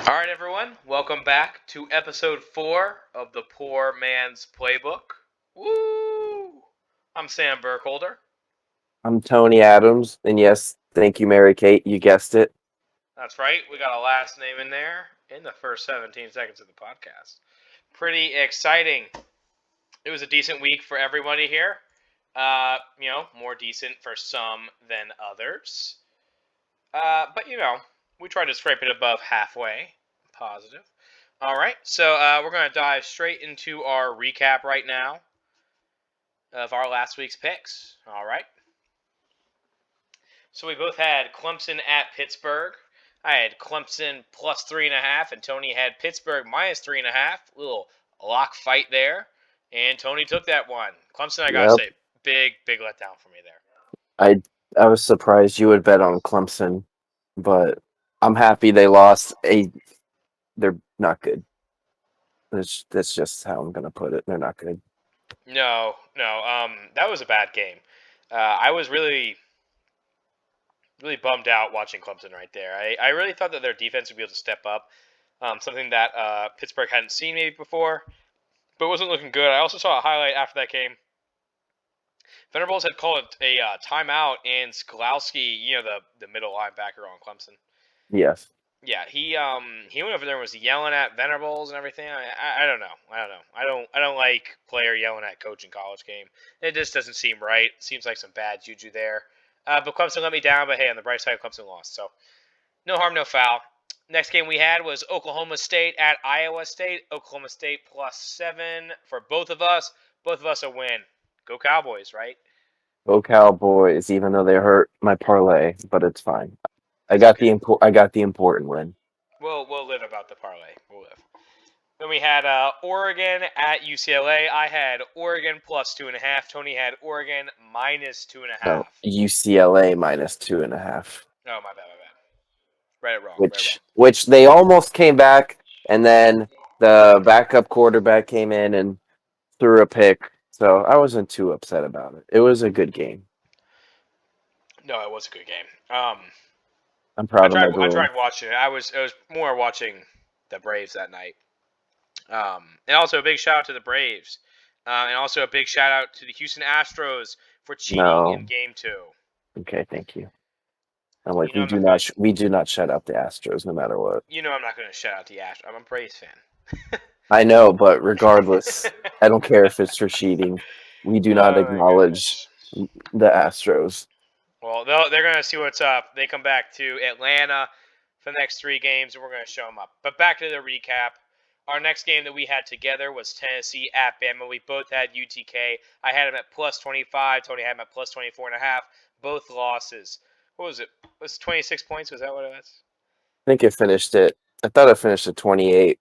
All right, everyone. Welcome back to episode 4 of the Poor Man's Playbook. Woo! I'm Sam Burkholder. I'm Tony Adams, and yes, thank you, Mary Kate. You guessed it. That's right. We got a last name in there in the first 17 seconds of the podcast. Pretty exciting. It was a decent week for everybody here. More decent for some than others. But we tried to scrape it above halfway. Positive. All right, so we're going to dive straight into our recap right now of our last week's picks. All right. So we both had Clemson at Pittsburgh. I had Clemson plus 3.5, and Tony had Pittsburgh minus 3.5. Little lock fight there, and Tony took that one. Clemson, I gotta Yep. say, big letdown for me there. I I was surprised you would bet on Clemson, but I'm happy they lost. They're not good. That's just how I'm gonna put it. They're not good. No. That was a bad game. I was really bummed out watching Clemson right there. I really thought that their defense would be able to step up, something that Pittsburgh hadn't seen maybe before, but wasn't looking good. I also saw a highlight after that game. Venables had called a timeout, and Skolowski, the middle linebacker on Clemson. Yes. Yeah, he went over there and was yelling at Venables and everything. I don't know. I don't like player yelling at coach in college game. It just doesn't seem right. Seems like some bad juju there. But Clemson let me down. But hey, on the bright side, Clemson lost. So no harm, no foul. Next game we had was Oklahoma State at Iowa State. Oklahoma State plus 7 for both of us. Both of us a win. Go Cowboys, right? Go Cowboys, even though they hurt my parlay, but it's fine. I It's got okay. the important win. We'll live about the parlay. We'll live. Then we had Oregon at UCLA. I had Oregon plus 2.5. Tony had Oregon minus two and a No, half. UCLA minus 2.5, Oh, my bad. Read it wrong. which they almost came back, and then the backup quarterback came in and threw a pick. So I wasn't too upset about it. It was a good game. No, it was a good game. I'm I proud of tried my I boy. tried watching it. I was more watching the Braves that night. And also a big shout out to the Braves. And also a big shout out to the Houston Astros for cheating in No, Game 2. okay, thank you. I'm like, You know I'm not gonna we do not shut out the Astros no matter what. I'm not gonna shout out the Astros. I'm a Braves fan. I know, but regardless, I don't care if it's for cheating. We do not Oh my acknowledge goodness. the Astros. Well, they're going to see what's up. They come back to Atlanta for the next 3 games, and we're going to show them up. But back to the recap. Our next game that we had together was Tennessee at Bama. We both had UTK. I had them at plus 25. Tony had them at plus 24.5. Both losses. What was it? Was it 26 points? Was that what it was? I think it finished it. I thought it finished at 28. It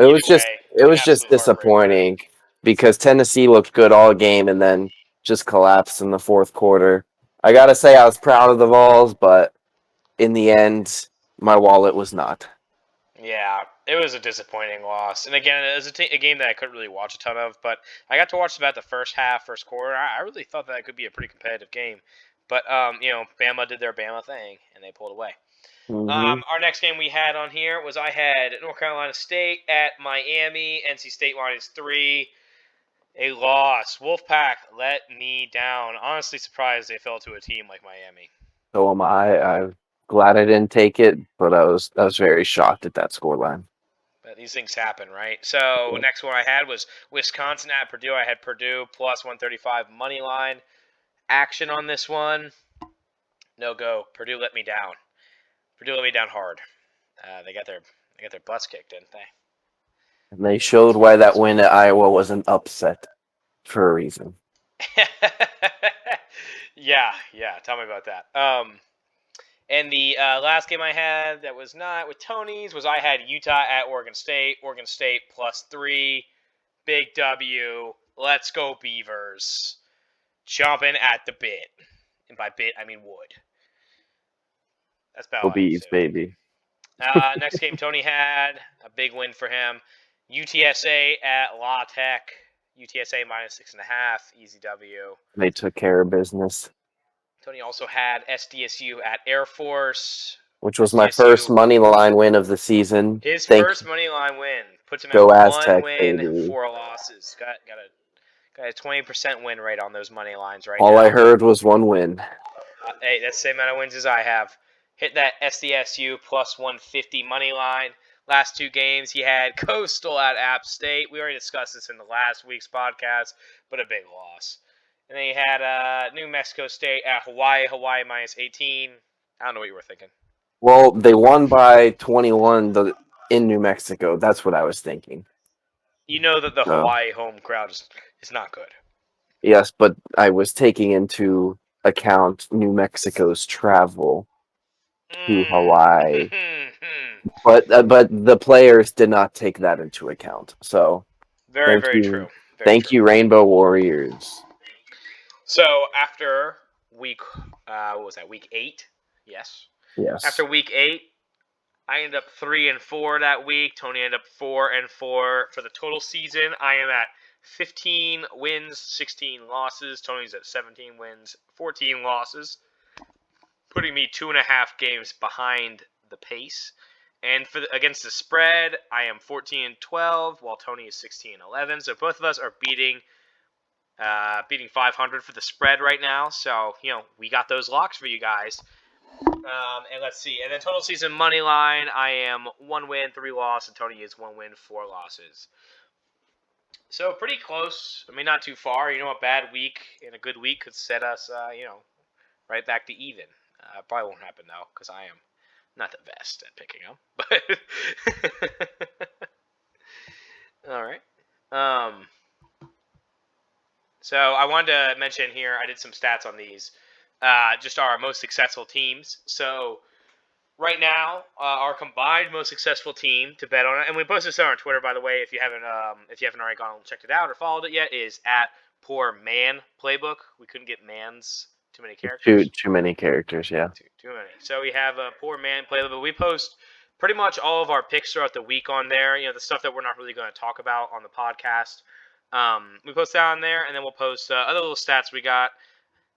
Either was just way, it an was just absolute heartbreaker. disappointing because Tennessee looked good all game and then just collapsed in the fourth quarter. I gotta say I was proud of the Vols, but in the end, my wallet was not. Yeah, it was a disappointing loss. And again, it was a game that I couldn't really watch a ton of, but I got to watch about the first half, first quarter. I really thought that it could be a pretty competitive game. But, Bama did their Bama thing, and they pulled away. Hmm. Our next game we had on here was I had North Carolina State at Miami, NC State minus 3. A loss. Wolfpack let me down. Honestly surprised they fell to a team like Miami. So am I. I'm glad I didn't take it, but I was very shocked at that scoreline. But these things happen, right? So next one I had was Wisconsin at Purdue. I had Purdue plus 135 money line. Action on this one. No go. Purdue let me down. Purdue let me down hard. They got their butts kicked, didn't they? And they showed why that win at Iowa was an upset for a reason. yeah. Tell me about that. And the last game I had that was not with Tony's was I had Utah at Oregon State. Oregon State plus 3. Big W. Let's go Beavers. Chomping at the bit. And by bit, I mean wood. That's about Go all I have to say Bees, about baby. that. Next game Tony had. A big win for him. UTSA at La Tech. UTSA minus 6.5. Easy W. They took care of business. Tony also had SDSU at Air Force. which was my first SDSU. money line win of the season. His Thank first money line win puts him go at 1 Aztecs, win, baby. 4 losses. Got a 20% win rate on those money lines right All I now. heard was one win. Hey, that's the same amount of wins as I have. Hit that SDSU plus 150 money line. Last 2 games, he had Coastal at App State. We already discussed this in the last week's podcast, but a big loss. And then he had New Mexico State at Hawaii. Hawaii minus 18. I don't know what you were thinking. Well, they won by 21 in New Mexico. That's what I was thinking. You know that the So, Hawaii home crowd is not good. yes, but I was taking into account New Mexico's travel to Hawaii. But the players did not take that into account. So Very, thank very true. you, Very thank true. you, Rainbow Warriors. So after week, what was that? Week 8. Yes. Yes. After week 8, I ended up 3-4 that week. Tony ended up 4-4 for the total season. I am at 15 wins, 16 losses. Tony's at 17 wins, 14 losses, putting me 2.5 games behind the pace. And against the spread, I am 14-12, while Tony is 16-11. So both of us are beating 500 for the spread right now. So we got those locks for you guys. And let's see. And then total season money line, I am 1 win, 3 loss, and Tony is 1 win, 4 losses. So pretty close. I mean, not too far. A bad week and a good week could set us, right back to even. Probably won't happen though, because I am not the best at picking them. But all right. So I wanted to mention here, I did some stats on these. Just our most successful teams. So right now, our combined most successful team to bet on it, and we posted this on our Twitter, by the way. If you haven't already gone and checked it out or followed it yet, is at Poor Man Playbook. We couldn't get man's too many characters. Too many characters, yeah. Too many. So we have a Poor Man Playbook, but we post pretty much all of our picks throughout the week on there. The stuff that we're not really going to talk about on the podcast. We post that on there, and then we'll post other little stats we got.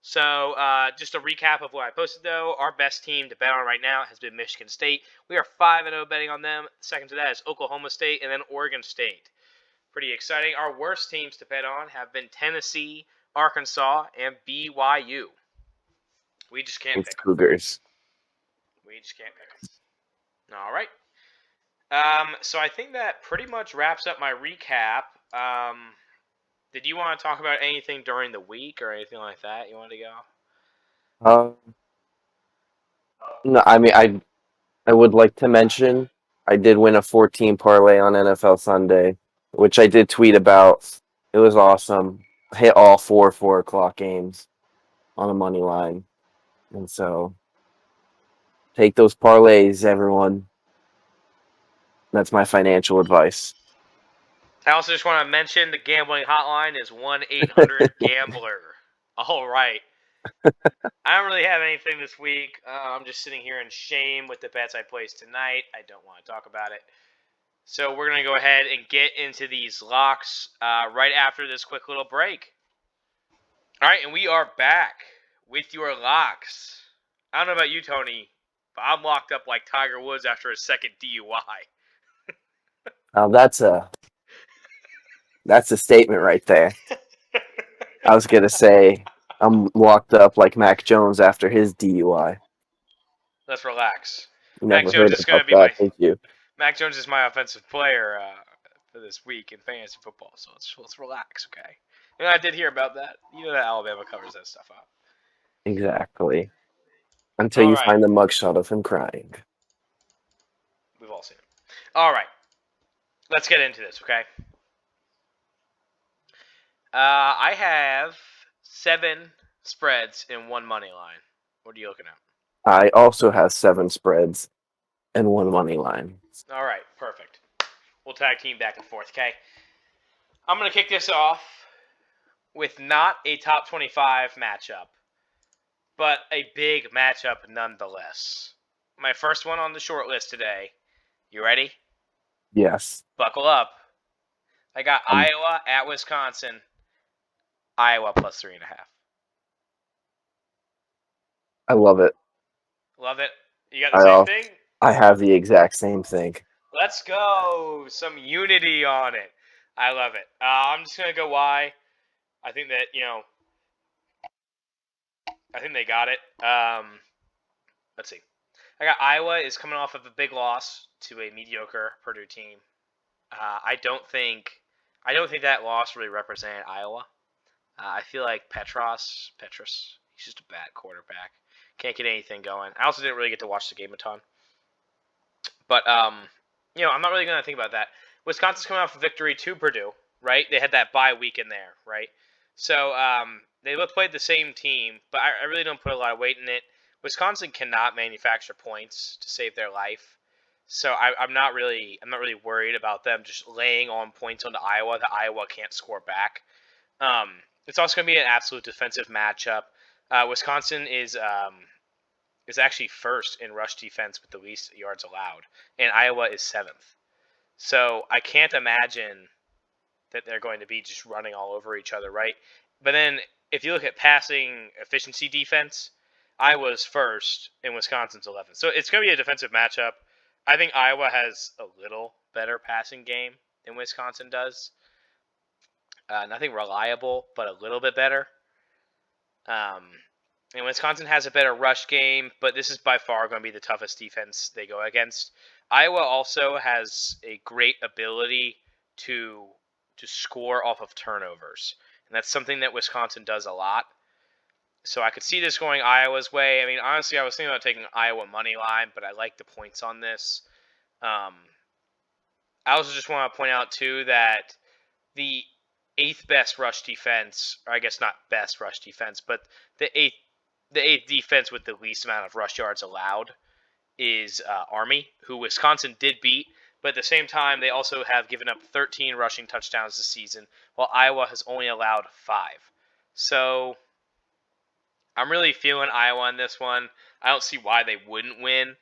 So just a recap of what I posted, though. Our best team to bet on right now has been Michigan State. We are 5-0 betting on them. Second to that is Oklahoma State and then Oregon State. Pretty exciting. Our worst teams to bet on have been Tennessee, Arkansas, and BYU. We just can't pick them. Cougars. We just can't pick them. All right. So I think that pretty much wraps up my recap. Did you want to talk about anything during the week or anything like that? You wanted to go? No, I mean I would like to mention I did win a 14 parlay on NFL Sunday, which I did tweet about. It was awesome. Hit all 4 o'clock games on a money line, and so take those parlays, everyone. That's my financial advice. I also just want to mention the gambling hotline is 1-800-GAMBLER. All right. I don't really have anything this week. I'm just sitting here in shame with the bets I placed tonight. I don't want to talk about it. So we're going to go ahead and get into these locks right after this quick little break. All right, and we are back with your locks. I don't know about you, Tony, but I'm locked up like Tiger Woods after his second DUI. Now that's a statement right there. I was gonna say I'm locked up like Mac Jones after his DUI. Let's relax. Never Mac Jones heard is going to about be that. Thank you. Mac Jones is my offensive player for this week in fantasy football, so let's relax, okay? And I did hear about that. That Alabama covers that stuff up. Exactly. Until All you right. find the mugshot of him crying. We've all seen it. All right. Let's get into this, okay? I have 7 spreads in 1 money line. What are you looking at? I also have 7 spreads and 1 money line. All right, perfect. We'll tag team back and forth, okay? I'm going to kick this off with not a top 25 matchup, but a big matchup nonetheless. My first one on the short list today. You ready? Yes. Buckle up. I got Iowa at Wisconsin. Iowa plus 3.5. I love it. Love it. You got the I same al- thing? I have the exact same thing. Let's go. Some unity on it. I love it. I'm just gonna go Y. I think that I think they got it. Let's see. I got Iowa is coming off of a big loss to a mediocre Purdue team. I don't think that loss really represented Iowa. I feel like Petrus, he's just a bad quarterback. Can't get anything going. I also didn't really get to watch the game a ton. But I'm not really gonna think about that. Wisconsin's coming off a victory to Purdue, right? They had that bye week in there, right? So they both played the same team, but I really don't put a lot of weight in it. Wisconsin cannot manufacture points to save their life, so I'm not really worried about them just laying on points onto Iowa that Iowa can't score back. It's also going to be an absolute defensive matchup. Wisconsin is actually first in rush defense with the least yards allowed, and Iowa is seventh. So I can't imagine that they're going to be just running all over each other, right? But then if you look at passing efficiency defense, Iowa's first and Wisconsin's 11th. So it's going to be a defensive matchup. I think Iowa has a little better passing game than Wisconsin does. Nothing reliable, but a little bit better. Um, and Wisconsin has a better rush game, but this is by far going to be the toughest defense they go against. Iowa also has a great ability to score off of turnovers, and that's something that Wisconsin does a lot. So I could see this going Iowa's way. I mean, honestly, I was thinking about taking Iowa money line, but I like the points on this. Um, I also just want to point out too that the eighth best rush defense, or I guess not best rush defense, but the eighth defense with the least amount of rush yards allowed is Army, who Wisconsin did beat. But at the same time, they also have given up 13 rushing touchdowns this season, while Iowa has only allowed 5. So I'm really feeling Iowa in this one. I don't see why they wouldn't win,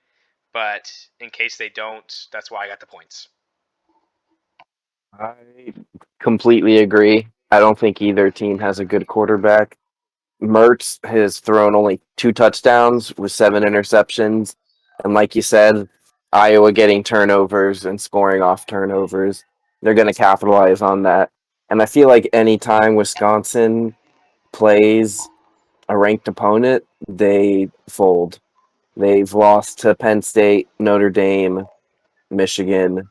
but in case they don't, that's why I got the points. I completely agree. I don't think either team has a good quarterback. Mertz has thrown only 2 touchdowns with 7 interceptions. And like you said, Iowa getting turnovers and scoring off turnovers. They're going to capitalize on that. And I feel like anytime Wisconsin plays a ranked opponent, they fold. They've lost to Penn State, Notre Dame, Michigan,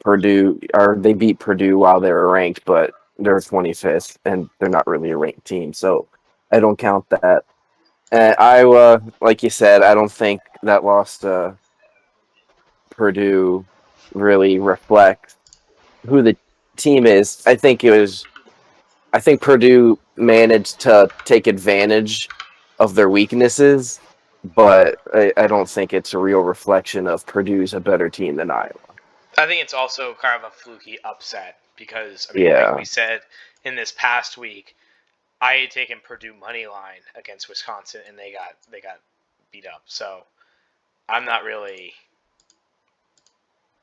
Purdue, or they beat Purdue while they were ranked, but they're 25th and they're not really a ranked team. So I don't count that. Iowa, like you said, I don't think that loss to Purdue really reflects who the team is. I think Purdue managed to take advantage of their weaknesses, but I don't think it's a real reflection of Purdue's a better team than Iowa. I think it's also kind of a fluky upset because, I mean, like we Yeah. said in this past week, I had taken Purdue money line against Wisconsin, and they got beat up. So I'm not really.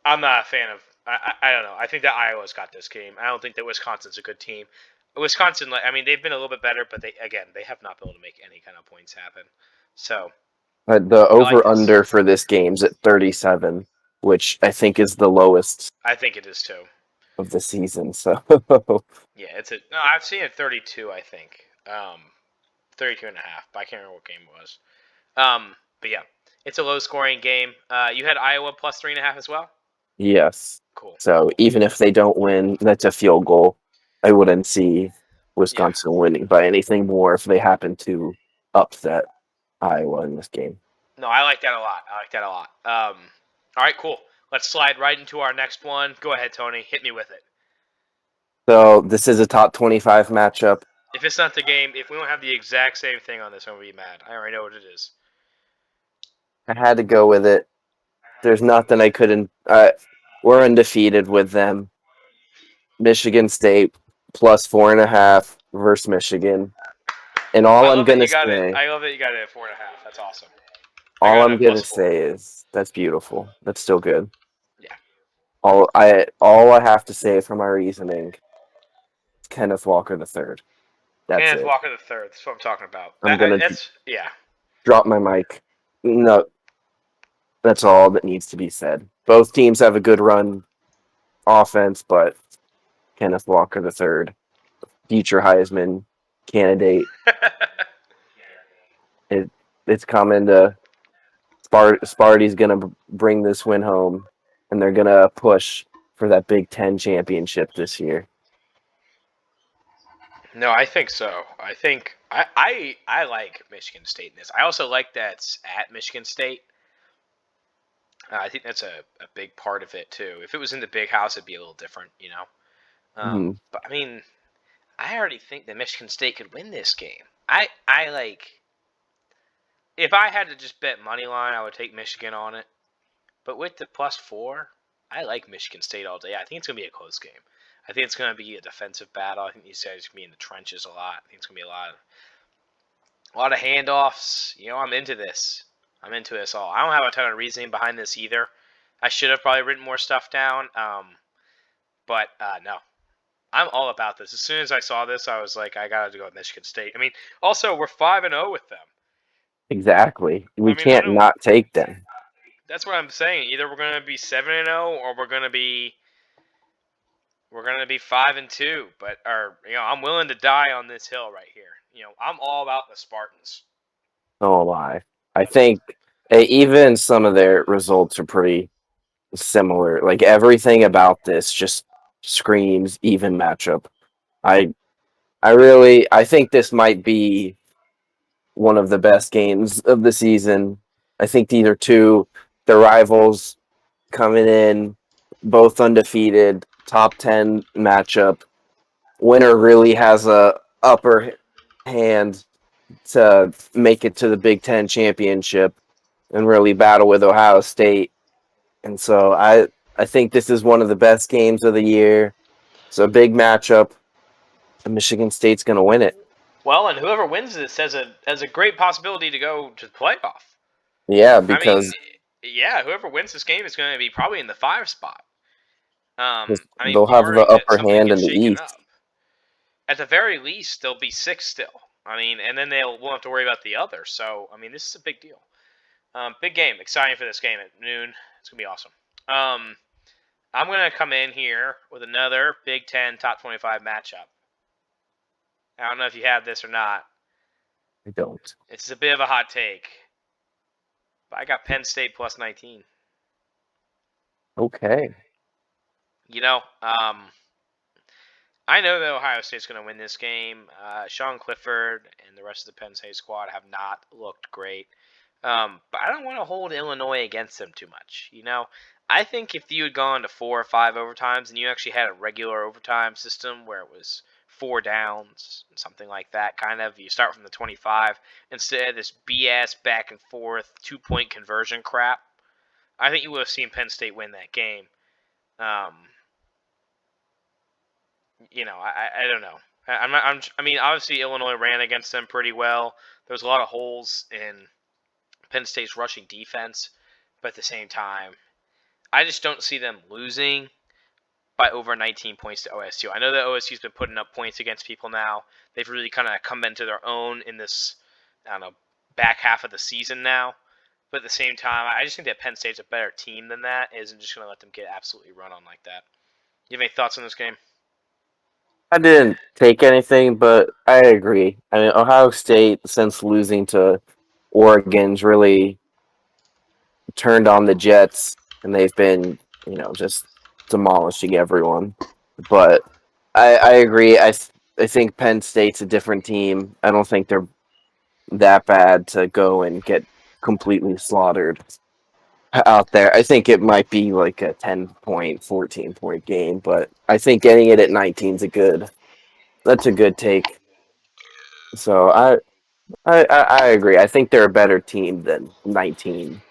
I'm not a fan of. I don't know. I think that Iowa's got this game. I don't think that Wisconsin's a good team. Wisconsin, I mean, they've been a little bit better, but they have not been able to make any kind of points happen. So The I like over this. under for this game's at 37, which I think is the lowest I think it is too. of the season. So Yeah, it's a no. I've seen it 32. I think 32 and a half. But I can't remember what game it was. But yeah, it's a low scoring game. You had Iowa plus 3.5 as well. yes. Cool. So even if they don't win, that's a field goal. I wouldn't see Yeah. Wisconsin winning by anything more if they happen to upset Iowa in this game. No, I like that a lot. I like that a lot. All right, cool. Let's slide right into our next one. Go ahead, Tony. Hit me with it. So this is a top 25 matchup. If it's not the game, if we don't have the exact same thing on this, I'm gonna be mad. I already know what it is. I had to go with it. There's nothing I couldn't. We're undefeated with them. Michigan State plus 4.5 versus Michigan. And I all I'm love that gonna you got it. say, I love that you got it at 4.5. That's awesome. I all got it I'm at plus gonna four. say is that's beautiful. That's still good. Yeah. All I have to say for my reasoning, Kenneth Walker the third. That's Kenneth it. Walker the third. That's what I'm talking about. I'm gonna That's yeah. drop my mic. No, that's all that needs to be said. Both teams have a good run offense, but Kenneth Walker the third, future Heisman candidate, it it's coming to Sparty's gonna bring this win home, and they're gonna push for that Big Ten championship this year. No, I think so. I think I like Michigan State in this. I also like that it's at Michigan State. I think that's a big part of it too. If it was in the big house, it'd be a little different, you know. Hmm. But I mean, I already think that Michigan State could win this game. I like if I had to just bet money line, I would take Michigan on it. But with the +4, I like Michigan State all day. I think it's gonna be a close game. I think it's gonna be a defensive battle. I think these guys are gonna be in the trenches a lot. I think it's gonna be a lot of handoffs. You know, I'm into this. I'm into this all. I don't have a ton of reasoning behind this either. I should have probably written more stuff down. But no, I'm all about this. As soon as I saw this, I was like, I gotta go with Michigan State. I mean, also we're 5-0 with them. Exactly. I We mean, I can't don't. not take them. That's what I'm saying. Either we're gonna be 7-0 or we're gonna be 5-2. But I'm willing to die on this hill right here. I'm all about the Spartans. No lie. I think even some of their results are pretty similar. Like everything about this just screams even matchup. I I think this might be one of the best games of the season. I think these are two the rivals coming in both undefeated, top 10 matchup. Winner really has a upper hand to make it to the Big 10 championship and really battle with Ohio State. And so I think this is one of the best games of the year. It's a big matchup. And Michigan State's going to win it. Well, and whoever wins this has a great possibility to go to the playoff. Yeah, I mean, because yeah, whoever wins this game is going to be probably in the 5 spot. I mean, they'll have the barring that upper something hand in gets the shaken East. up. At the very least, they'll be 6 still. I mean, and then won't have to worry about the other. So, I mean, this is a big deal. Big game. Exciting for this game at noon. It's going to be awesome. I'm going to come in here with another Big Ten top 25 matchup. I don't know if you have this or not. I don't. It's a bit of a hot take. But I got Penn State +19. Okay. You know, I know that Ohio State's going to win this game. Sean Clifford and the rest of the Penn State squad have not looked great. But I don't want to hold Illinois against them too much. I think if you had gone to 4 or 5 overtimes and you actually had a regular overtime system where it was 4 downs, something like that, kind of, you start from the 25 instead of this BS back and forth 2-point conversion crap, I think you would have seen Penn State win that game. Um, I don't know. I mean, obviously Illinois ran against them pretty well. There's a lot of holes in Penn State's rushing defense, but at the same time, I just don't see them losing by over 19 points to OSU. I know that OSU's been putting up points against people now. They've really kind of come into their own in this, I don't know, back half of the season now. But at the same time, I just think that Penn State's a better team than that. Isn't just going to let them get absolutely run on like that. You have any thoughts on this game? I didn't take anything, but I agree. I mean, Ohio State, since losing to Oregon's really turned on the Jets, and they've been, just demolishing everyone. But I agree. I think Penn State's a different team. I don't think they're that bad to go and get completely slaughtered out there. I think it might be like a 10-point, 14-point game, but I think getting it at 19 is that's a good take. So I agree. I think they're a better team than 19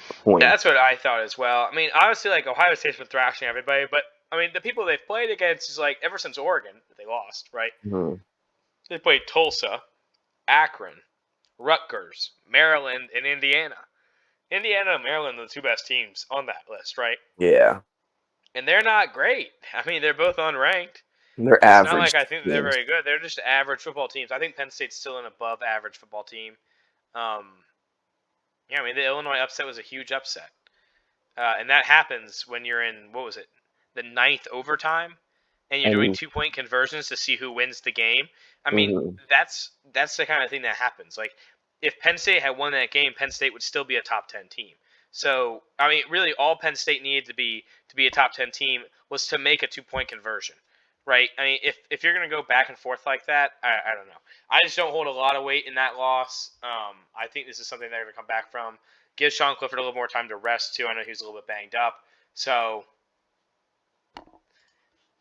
That's points. what I thought as well. I mean, obviously, like Ohio State's been thrashing everybody, but I mean, the people they've played against is like ever since Oregon they lost, right? Hmm. They played Tulsa, Akron, Rutgers, Maryland, and Indiana. Indiana and Maryland are the two best teams on that list, right? Yeah, And they're not great. I mean, they're both unranked. they're It's not average like I think they're teams. very good. They're just average football teams. I think Penn State's still an above average football team. Um, Yeah, I mean the Illinois upset was a huge upset, and that happens when you're in what was it, the ninth overtime, and you're doing And 2 point conversions to see who wins the game. I mean, mhm, that's the kind of thing that happens. Like if Penn State had won that game, Penn State would still be a top 10 team. So I mean, really, all Penn State needed to be a top 10 team was to make a 2 point conversion, right? I mean, if you're gonna go back and forth like that, I don't know. I just don't hold a lot of weight in that loss. I think this is something they're gonna come back from. Give Sean Clifford a little more time to rest too. I know he was a little bit banged up, so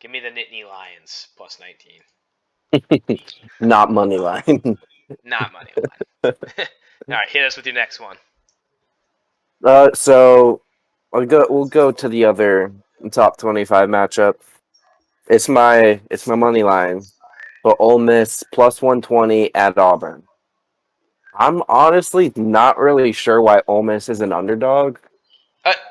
give me the Nittany Lions plus 19. not money line. Not money line. All right, hit us with your next one. So we'll go to the other top 25 matchup. It's my money line, but Ole Miss plus 120 at Auburn. I'm honestly not really sure why Ole Miss is an underdog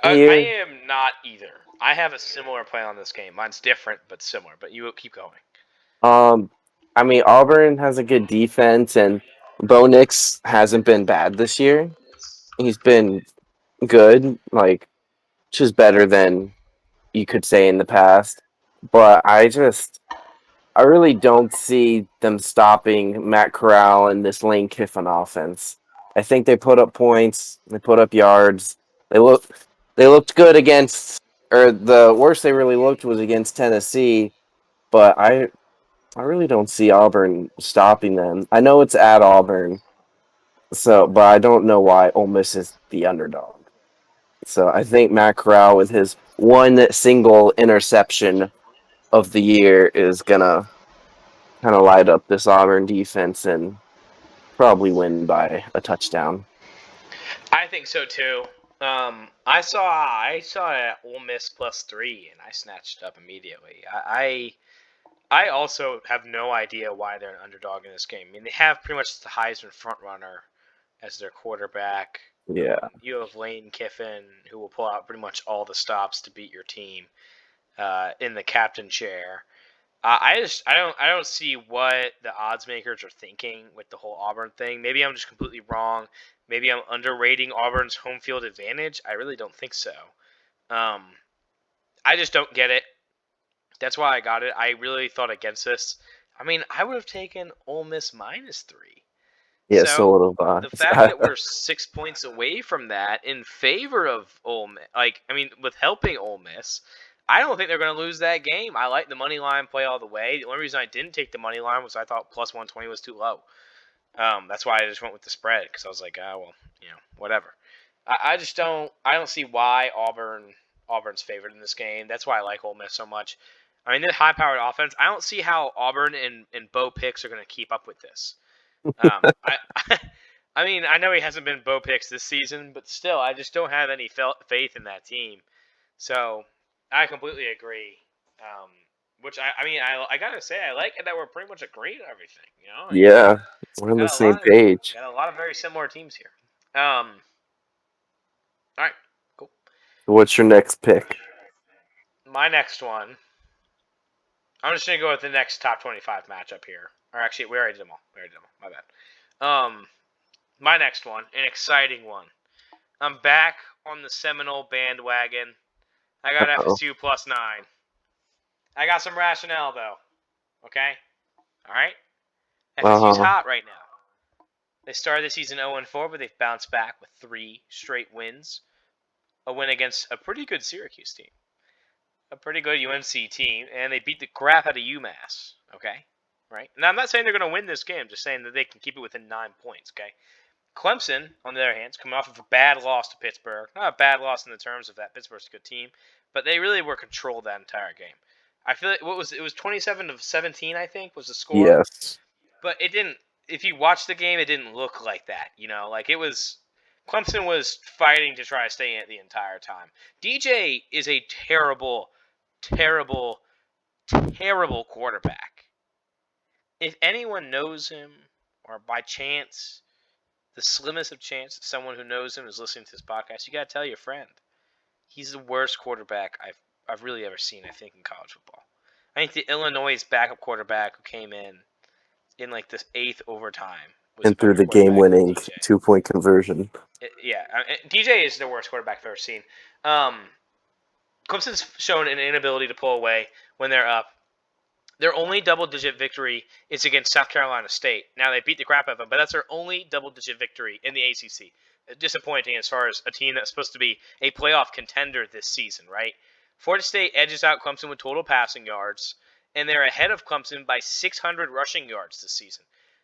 I here. am not either. I have a similar play on this game. Mine's different but similar. But you keep going. Um, I mean Auburn has a good defense, and Bo Nix hasn't been bad this year. He's been good, like just better than you could say in the past. But I really don't see them stopping Matt Corral and this Lane Kiffin offense. I think they put up points, they put up yards. They look they looked good against, or the worst they really looked was against Tennessee, but I really don't see Auburn stopping them. I know it's at Auburn, but I don't know why Ole Miss is the underdog. So I think Matt Corral with his one single interception of the year is gonna kind of light up this Auburn defense and probably win by a touchdown. I think so too. I saw a Ole Miss plus 3, and I snatched it up immediately. I also have no idea why they're an underdog in this game. I mean, they have pretty much the Heisman front runner as their quarterback. Yeah. You have Lane Kiffin, who will pull out pretty much all the stops to beat your team in the captain chair. I don't see what the odds makers are thinking with the whole Auburn thing. Maybe I'm just completely wrong. Maybe I'm underrating Auburn's home field advantage. I really don't think so. Um, I just don't get it. That's why I got it. I really thought against this. I mean, I would have taken Ole Miss minus 3. Yeah, so So little the fact that we're 6 points away from that in favor of Ole Miss, like I mean, with helping Ole Miss, I don't think they're going to lose that game. I like the money line play all the way. The only reason I didn't take the money line was I thought plus 120 was too low. That's why I just went with the spread because I was like, well, whatever. I just don't. I don't see why Auburn's favored in this game. That's why I like Ole Miss so much. I mean, they're high-powered offense. I don't see how Auburn and Bo Picks are going to keep up with this. I, I mean, I know he hasn't been Bo Picks this season, but still, I just don't have any faith in that team. So I completely agree. Which I mean, I gotta say, I like it that we're pretty much agreeing on everything. Like, yeah, we're on the got a same lot of page. got a lot of very similar teams here. All right, cool. What's your next pick? My next one, I'm just gonna go with the next top 25 matchup here. Or actually, we already did them all. My bad. My next one, an exciting one. I'm back on the Seminole bandwagon. I got Oh, FSU plus 9. I got some rationale though. Okay, all right. FSU's uh-huh. hot right now. They started the season 0-4, but they've bounced back with 3 straight wins. A win against a pretty good Syracuse team, a pretty good UNC team, and they beat the crap out of UMass. Okay, right. Now I'm not saying they're going to win this game. I'm just saying that they can keep it within 9 points. Okay. Clemson, on the other hand, is coming off of a bad loss to Pittsburgh. Not a bad loss in the terms of that Pittsburgh's a good team, but they really were controlled that entire game. I feel like it was 27-17, I think, was the score. Yes. But it didn't. If you watch the game, it didn't look like that. Like it was. Clemson was fighting to try to stay in it the entire time. DJ is a terrible, terrible, terrible quarterback. If anyone knows him, or by chance, the slimmest of chance someone who knows him is listening to this podcast, you gotta tell your friend. He's the worst quarterback I've really ever seen, I think, in college football. I think the Illinois backup quarterback who came in like this 8th overtime was a And through better the quarterback than game-winning DJ. 2-point conversion. DJ is the worst quarterback I've ever seen. Um, Clemson's shown an inability to pull away when they're up. Their only double-digit victory is against South Carolina State. Now they beat the crap out of them, but that's their only double-digit victory in the ACC. Disappointing as far as a team that's supposed to be a playoff contender this season, right? Florida State edges out Clemson with total passing yards, and they're ahead of Clemson by 600 rushing yards this season.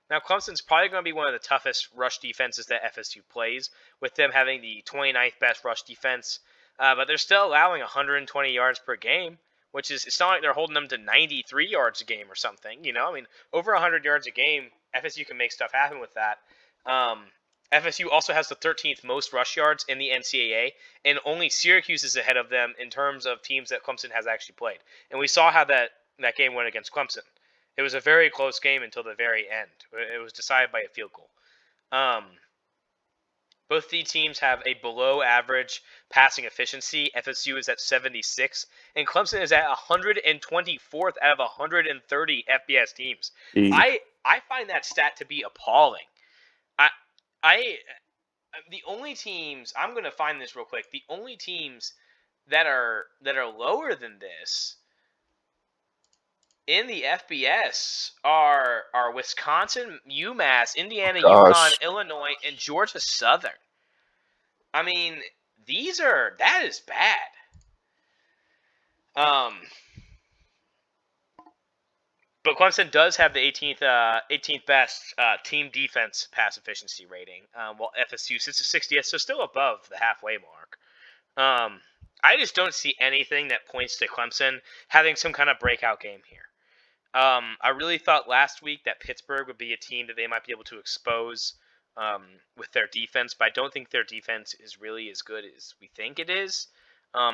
Now, Clemson's probably going to be one of the toughest rush defenses that FSU plays, with them having the 29th best rush defense, but they're still allowing 120 yards per game, which is, it's not like they're holding them to 93 yards a game or something. I mean, over 100 yards a game, FSU can make stuff happen with that. FSU also has the 13th most rush yards in the NCAA, and only Syracuse is ahead of them in terms of teams that Clemson has actually played. And we saw how that game went against Clemson. It was a very close game until the very end. It was decided by a field goal. Both the teams have a below average passing efficiency. FSU is at 76, and Clemson is at 124th out of 130 FBS teams. I find that stat to be appalling. The only teams, I'm going to find this real quick. The only teams that are lower than this in the FBS are Wisconsin, UMass, Indiana, UConn, Illinois, and Georgia Southern. I mean, that is bad. But Clemson does have the 18th best team defense pass efficiency rating, while FSU sits at 60th, so still above the halfway mark. I just don't see anything that points to Clemson having some kind of breakout game here. I really thought last week that Pittsburgh would be a team that they might be able to expose with their defense, but I don't think their defense is really as good as we think it is,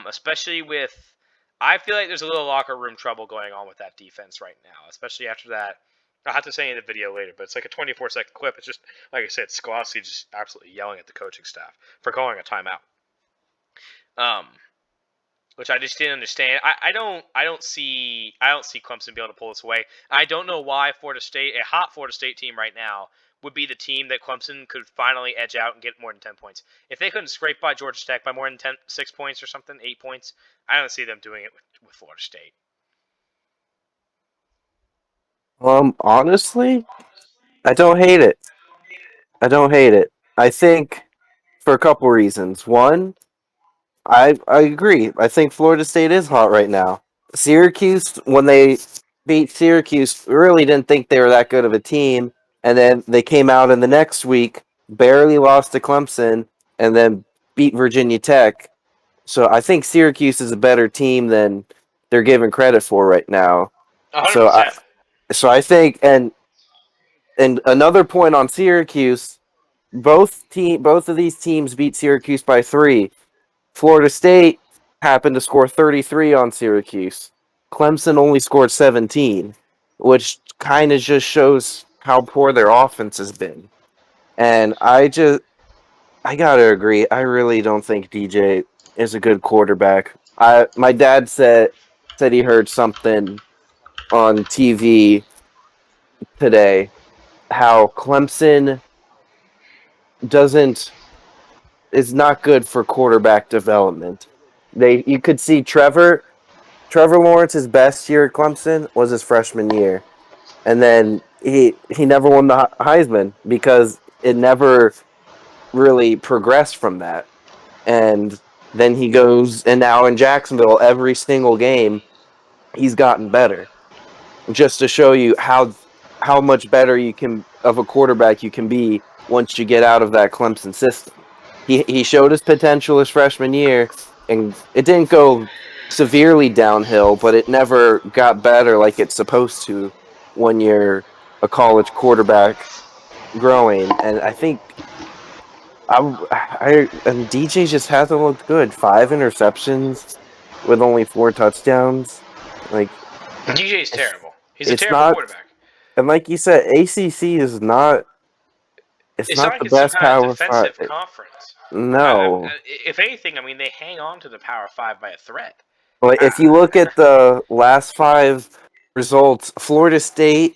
especially with... I feel like there's a little locker room trouble going on with that defense right now, especially after that. I'll have to say in the video later, but it's like a 24-second clip. It's just, like I said, Skolowski just absolutely yelling at the coaching staff for calling a timeout. Which I just didn't understand. I don't see Clemson being able to pull this away. I don't know why Florida State, a hot Florida State team right now, would be the team that Clemson could finally edge out and get more than 10 points. If they couldn't scrape by Georgia Tech by more than 6 points or something, 8 points, I don't see them doing it with Florida State. Honestly, I don't hate it. I think for a couple reasons. One, I agree. I think Florida State is hot right now. Syracuse, when they beat Syracuse, really didn't think they were that good of a team. And then they came out in the next week, barely lost to Clemson, and then beat Virginia Tech. So I think Syracuse is a better team than they're given credit for right now. 100%. So I think, and another point on Syracuse, both of these teams beat Syracuse by 3. Florida State happened to score 33 on Syracuse. Clemson only scored 17, which kind of just shows how poor their offense has been. And I gotta agree. I really don't think DJ is a good quarterback. My dad said he heard something on TV today how Clemson is not good for quarterback development. You could see Trevor Lawrence's best year at Clemson was his freshman year. And then he never won the Heisman because it never really progressed from that. And then he goes, and now in Jacksonville, every single game, he's gotten better. Just to show you how much better of a quarterback you can be once you get out of that Clemson system. He showed his potential his freshman year, and it didn't go severely downhill, but it never got better like it's supposed to when you're a college quarterback growing. And I think and DJ just hasn't looked good. 5 interceptions with only 4 touchdowns. Like DJ's terrible. He's a terrible quarterback. And like you said, ACC is not. It's not like the it's some best kind of Power defensive 5. conference. No. If anything, I mean, they hang on to the Power 5 by a thread. Like if you look at the last 5 results, Florida State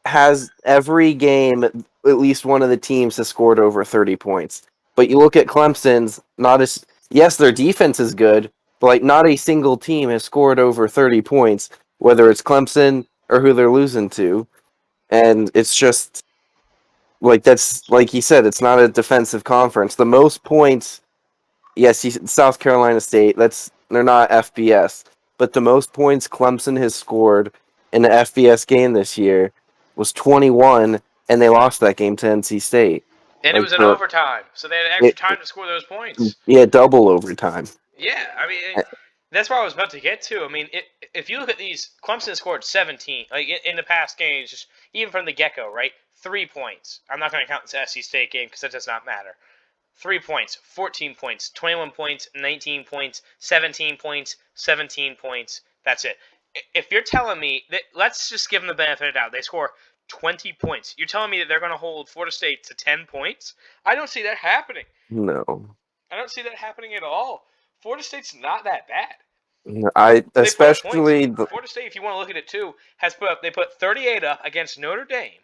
has every game at least one of the teams has scored over 30 points. But you look at Clemson's, not as yes, their defense is good, but like not a single team has scored over 30 points, whether it's Clemson or who they're losing to. And it's just like that's like he said, it's not a defensive conference. The most points, yes, South Carolina State, they're not FBS, but the most points Clemson has scored in an FBS game this year was 21, and they lost that game to NC State. And it Like was an the overtime, so they had extra it, time to score those points. yeah, double overtime. Yeah, I mean, that's what I was about to get to. I mean, if you look at these, Clemson scored 17 like in the past games, just even from the get go, right? 3 points. I'm not going to count this SC State game because that does not matter. 3 points, 14 points, 21 points, 19 points, 17 points, 17 points. That's it. If you're telling me that, let's just give them the benefit of the doubt. They score 20 points. You're telling me that they're going to hold Florida State to 10 points? I don't see that happening. No, I don't see that happening at all. Florida State's not that bad. I They put up points. especially Florida State, if you want to look at it too, they put 38 up against Notre Dame.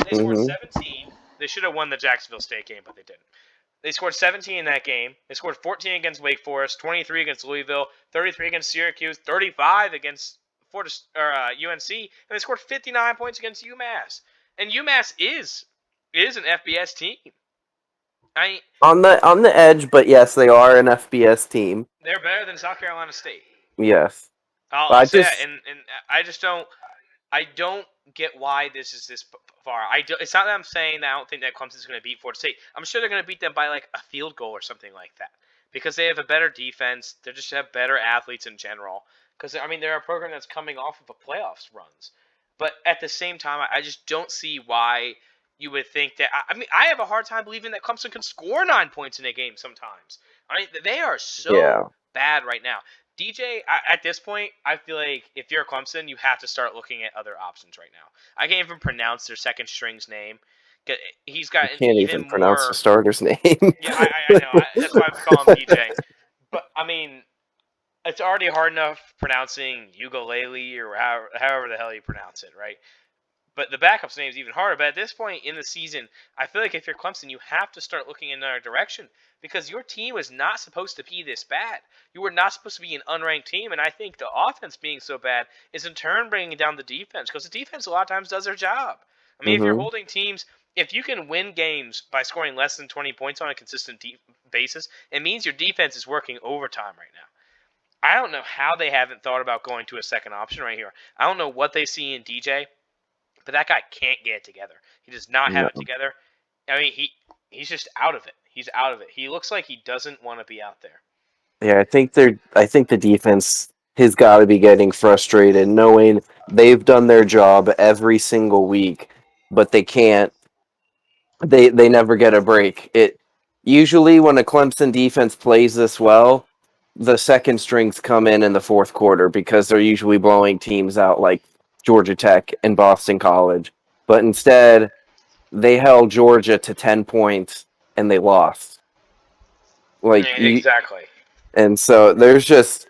They scored mhm. 17. They should have won the Jacksonville State game, but they didn't. They scored 17 in that game. They scored 14 against Wake Forest, 23 against Louisville, 33 against Syracuse, 35 against UNC, and they scored 59 points against UMass. And UMass is an FBS team. On the edge, but yes, they are an FBS team. They're better than South Carolina State. Yes, I'll I say that, just and I just don't get why this is this far. It's not that I'm saying that I don't think that Clemson's going to beat Florida State. I'm sure they're going to beat them by like a field goal or something like that because they have a better defense. They just have better athletes in general. Because I mean, they're a program that's coming off of a playoffs runs, but at the same time, I just don't see why you would think that. I mean, I have a hard time believing that Clemson can score 9 points in a game sometimes. I mean, they are yeah. so bad right now. DJ, at this point, I feel like if you're Clemson, you have to start looking at other options right now. I can't even pronounce their second string's name. He's got I an can't even even pronounce the more. starter's name. Yeah, I know. That's why I call him DJ. But I mean, it's already hard enough pronouncing ukulele or however the hell you pronounce it, right? But the backup's name is even harder. But at this point in the season, I feel like if you're Clemson, you have to start looking in another direction because your team was not supposed to be this bad. You were not supposed to be an unranked team, and I think the offense being so bad is in turn bringing down the defense because the defense a lot of times does their job. I mean, if you're hmm holding teams, if you can win games by scoring less than 20 points on a consistent basis, it means your defense is working overtime right now. I don't know how they haven't thought about going to a second option right here. I don't know what they see in DJ, but that guy can't get it together. He does not have No. it together. I mean, he's just out of it. He's out of it. He looks like he doesn't want to be out there. Yeah, I think the defense has got to be getting frustrated knowing they've done their job every single week, but they can't. They never get a break. It usually when a Clemson defense plays this well, the second strings come in the fourth quarter because they're usually blowing teams out like Georgia Tech and Boston College. But instead, they held Georgia to 10 points and they lost. Like you, Exactly. and so there's just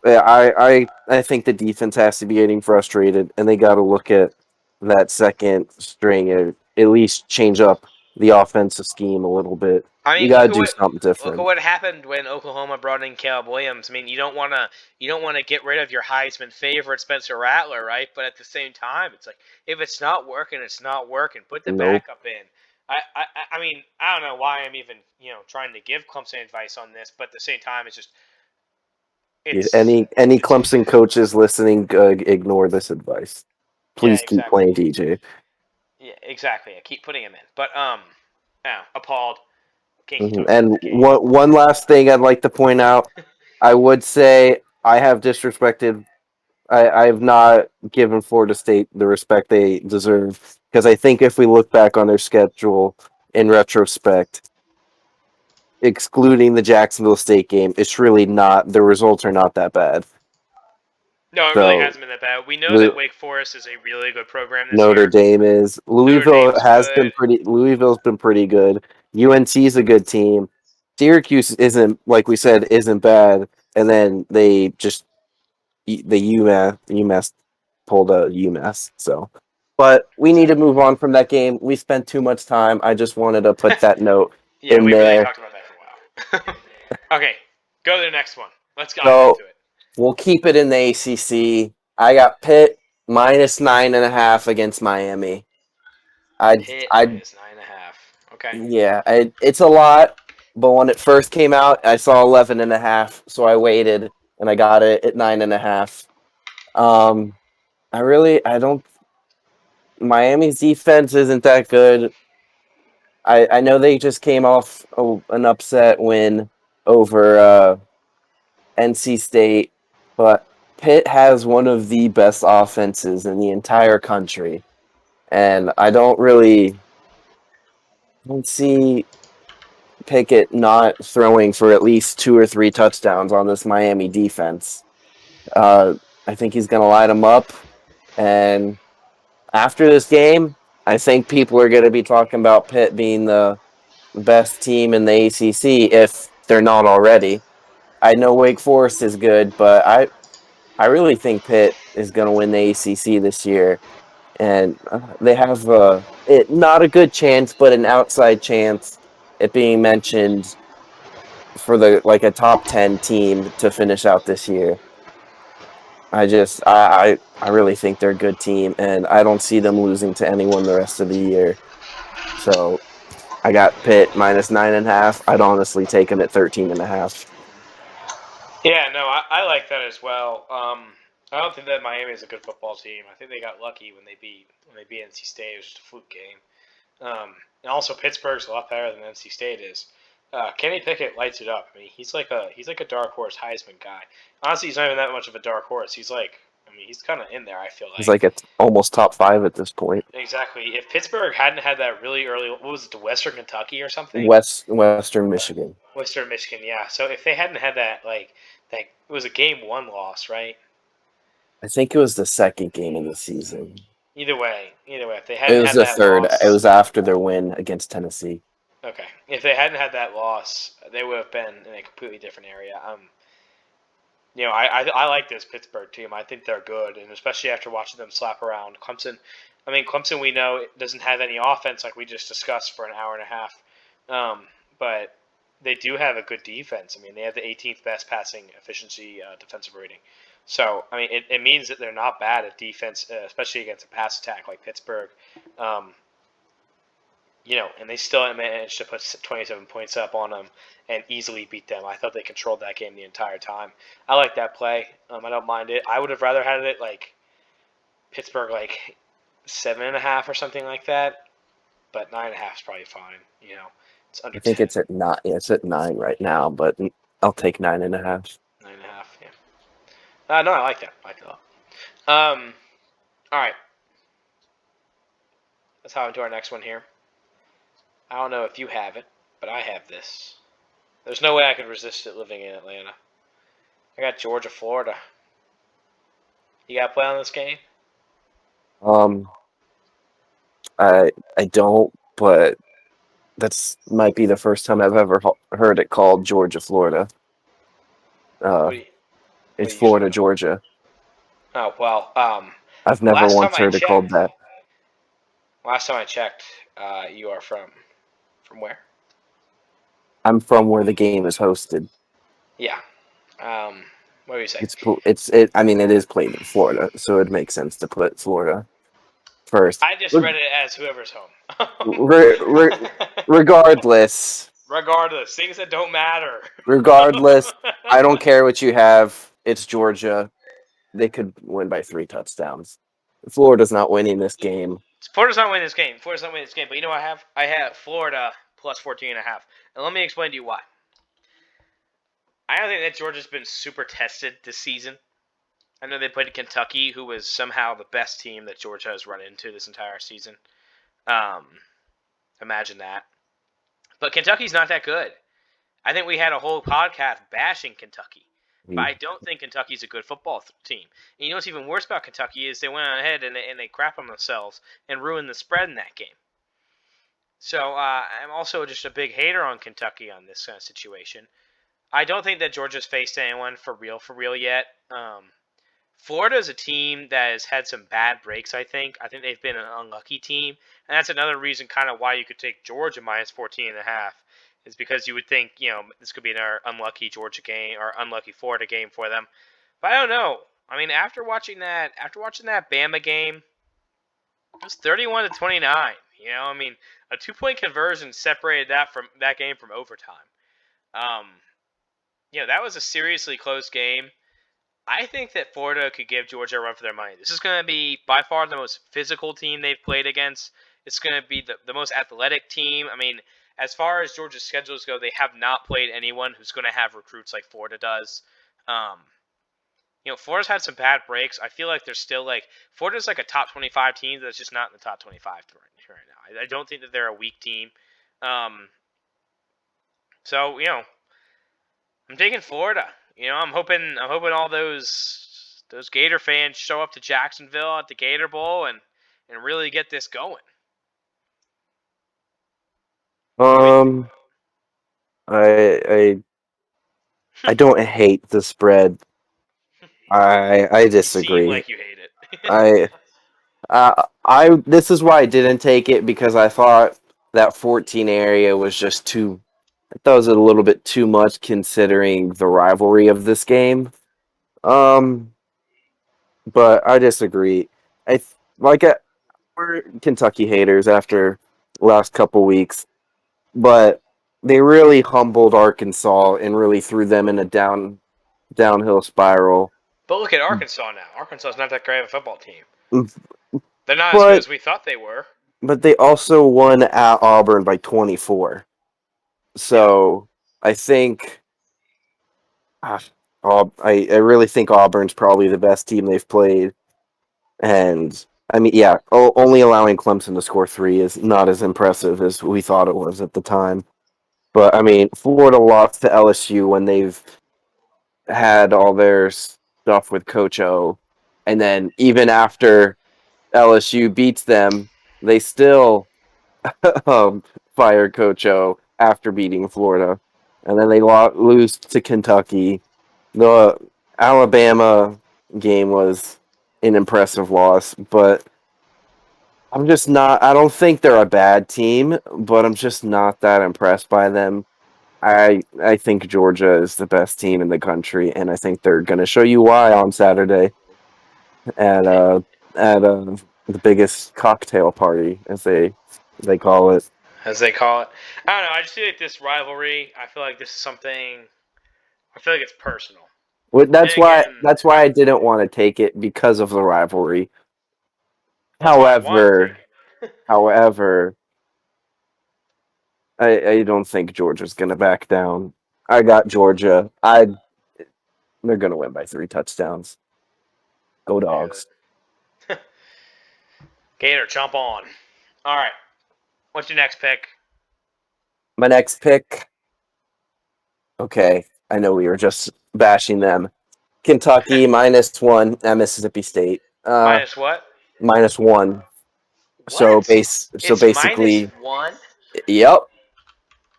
yeah, I think the defense has to be getting frustrated, and they got to look at that second string and at least change up the offensive scheme a little bit. I You mean, got to do something look at different. what happened when Oklahoma brought in Caleb Williams. I mean, you don't want to get rid of your Heisman favorite Spencer Rattler, right? But at the same time, it's like if it's not working, it's not working. Put the Nope. backup in. I mean, I don't know why I'm even trying to give Clemson advice on this, but at the same time, Yeah, it's any it's Clemson coaches listening, ignore this advice. yeah, Please keep exactly. playing DJ. Yeah, exactly. I keep putting him in, but appalled. Can't keep talking about And the game. one last thing I'd like to point out, I would say I have disrespected. I have not given Florida State the respect they deserve because I think if we look back on their schedule in retrospect, excluding the Jacksonville State game, it's really not. The results are not that bad. No, it really So hasn't been that bad. We know that the Wake Forest is a really good program this Notre year. Dame is Notre Louisville Dame's has been good. pretty. Louisville's been pretty good. UNC's a good team. Syracuse isn't like we said isn't bad, and then they just the UMass pulled a UMass. So, but we need to Exactly. move on from that game. We spent too much time. I just wanted to put that note Yeah, in we really there. talked about that for a while. Okay, go to the next one. Let's dive So into it. we'll keep it in the ACC. I got Pitt minus 9.5 against Miami. Pitt I minus 9.5. Okay. Yeah, it's a lot, but when it first came out, I saw 11.5, so I waited and I got it at 9.5. Um, I don't. Miami's defense isn't that good. I know they just came off an upset win over NC State, but Pitt has one of the best offenses in the entire country, and I don't see Pickett not throwing for at least 2 or 3 touchdowns on this Miami defense. Uh, I think he's going to light them up. And after this game, I think people are going to be talking about Pitt being the best team in the ACC if they're not already. I know Wake Forest is good, but I really think Pitt is going to win the ACC this year. And they have not a good chance, but an outside chance at being mentioned for the like a top 10 team to finish out this year. I really think they're a good team, and I don't see them losing to anyone the rest of the year. So I got Pitt minus 9.5. I'd honestly take them at 13.5. Yeah, no, I like that as well. I don't think that Miami is a good football team. I think they got lucky when they beat NC State. It was just a fluke game. And also Pittsburgh's a lot better than NC State is. Kenny Pickett lights it up. I mean, he's like a dark horse Heisman guy. Honestly, he's not even that much of a dark horse. He's kind of in there. I feel He's like like at almost top 5 at this point. exactly. If Pittsburgh hadn't had that really early, what was it, the Western Kentucky or something? Western Michigan. Western Michigan, yeah. So if they hadn't had that it was a game one loss, right? I think it was the second game of the season. Either way, if they It hadn't was had the that third. It loss, was after their win against Tennessee. okay, if they hadn't had that loss, they would have been in a completely different area. I like this Pittsburgh team. I think they're good, and especially after watching them slap around Clemson. I mean, Clemson we know doesn't have any offense like we just discussed for an hour and a half, but they do have a good defense. I mean, they have the 18th best passing efficiency defensive rating. So, I mean, it means that they're not bad at defense, especially against a pass attack like Pittsburgh. Um, and they still managed to put 27 points up on them and easily beat them. I thought they controlled that game the entire time. I like that play. I don't mind it. I would have rather had it like Pittsburgh, like 7.5 or something like that. But 9.5 is probably fine. It's under I think 10. it's at 9. Yeah, it's at 9 right now, but I'll take 9.5. 9.5. Yeah. No, I like that. I like that a lot. All right. Let's hop into our next one here. I don't know if you have it, but I have this. There's no way I could resist it living in Atlanta. I got Georgia, Florida. You got to play on this game? Um, I don't, but that's might be the first time I've ever heard it called Georgia, Florida. Uh, What do you What it's do you usually Florida, know? Georgia. Oh well. I've never Last time once I heard it called checked, that. you are from where? I'm from where the game is hosted. Yeah. What do you say? I mean, it is played in Florida, so it makes sense to put Florida first. I just read it as whoever's home. Re- re- regardless, Regardless, things that don't matter. regardless, I don't care what you have. It's Georgia. They could win by 3 touchdowns. Florida's not winning this game. Florida's not winning this game. Florida's not winning this game. But you know what I have? I have Florida plus 14.5. And let me explain to you why. I don't think that Georgia's been super tested this season. I know they played Kentucky, who was somehow the best team that Georgia has run into this entire season. Um, Imagine that. But Kentucky's not that good. I think we had a whole podcast bashing Kentucky. But I don't think Kentucky's a good football team. And you know what's even worse about Kentucky is they went ahead and they crap on themselves and ruined the spread in that game. So I'm also just a big hater on Kentucky on this kind of situation. I don't think that Georgia's faced anyone for real yet. Florida is a team that has had some bad breaks, I think. I think they've been an unlucky team. And that's another reason kind of why you could take Georgia minus 14.5. is because you would think this could be another unlucky Georgia game or unlucky Florida game for them. But I don't know. I mean, after watching that Bama game, it was 31-29. I mean, a 2-point conversion separated that game from overtime. Um, that was a seriously close game. I think that Florida could give Georgia a run for their money. This is going to be by far the most physical team they've played against. It's going to be the most athletic team. I mean, as far as Georgia's schedules go, they have not played anyone who's going to have recruits like Florida does. Florida's had some bad breaks. I feel like they're still Florida's like a top 25 team that's just not in the top 25 right now. I don't think that they're a weak team. So I'm taking Florida. I'm hoping all those Gator fans show up to Jacksonville at the Gator Bowl and really get this going. I don't hate the spread. I You seem disagree. like you hate it. I this is why I didn't take it, because I thought that 14 area was just too. I thought it was a little bit too much considering the rivalry of this game. Um, but I disagree. I th- like I, we're Kentucky haters after last couple weeks, but they really humbled Arkansas and really threw them in a downhill spiral. But look at Arkansas now. Arkansas's not that great of a football team. They're not as good But as we thought they were. they also won at Auburn by 24. Yeah. So I think I really think Auburn's probably the best team they've played. And I mean, yeah, only allowing Clemson to score 3 is not as impressive as we thought it was at the time. But I mean, Florida lost to LSU when they've had all their stuff with Coach O, and then even after LSU beats them, they still fired Coach O after beating Florida, and then they lose to Kentucky. The Alabama game was an impressive loss, but I'm just not. I don't think they're a bad team, but I'm just not that impressed by them. I think Georgia is the best team in the country, and I think they're going to show you why on Saturday at the biggest cocktail party, as they call it. As they call it. I don't know. I just feel like this rivalry, I feel like this is something, I feel like it's personal. Well, And again, that's why I didn't want to take it, because of the rivalry. that's why I want to take However, it. however, I don't think Georgia's going to back down. I got Georgia. They're going to win by 3 touchdowns. Go Dogs. Gator, jump on. All right. What's your next pick? My next pick. Okay, I know we were just bashing them. Kentucky -1 at Mississippi State. Minus what? -1. So What? It's basically, -1? yep.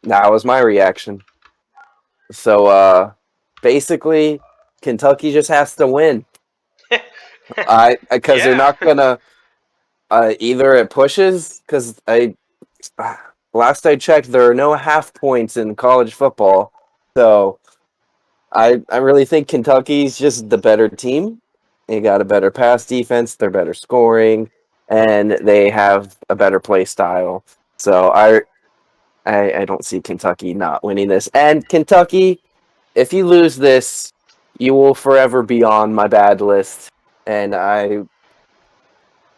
That was my reaction. So basically, Kentucky just has to win. Because they're not gonna. Either it pushes, because last I checked, there are no half points in college football. So I really think Kentucky's just the better team. They got a better pass defense, they're better scoring, and they have a better play style. So I don't see Kentucky not winning this. And Kentucky, if you lose this, you will forever be on my bad list, and I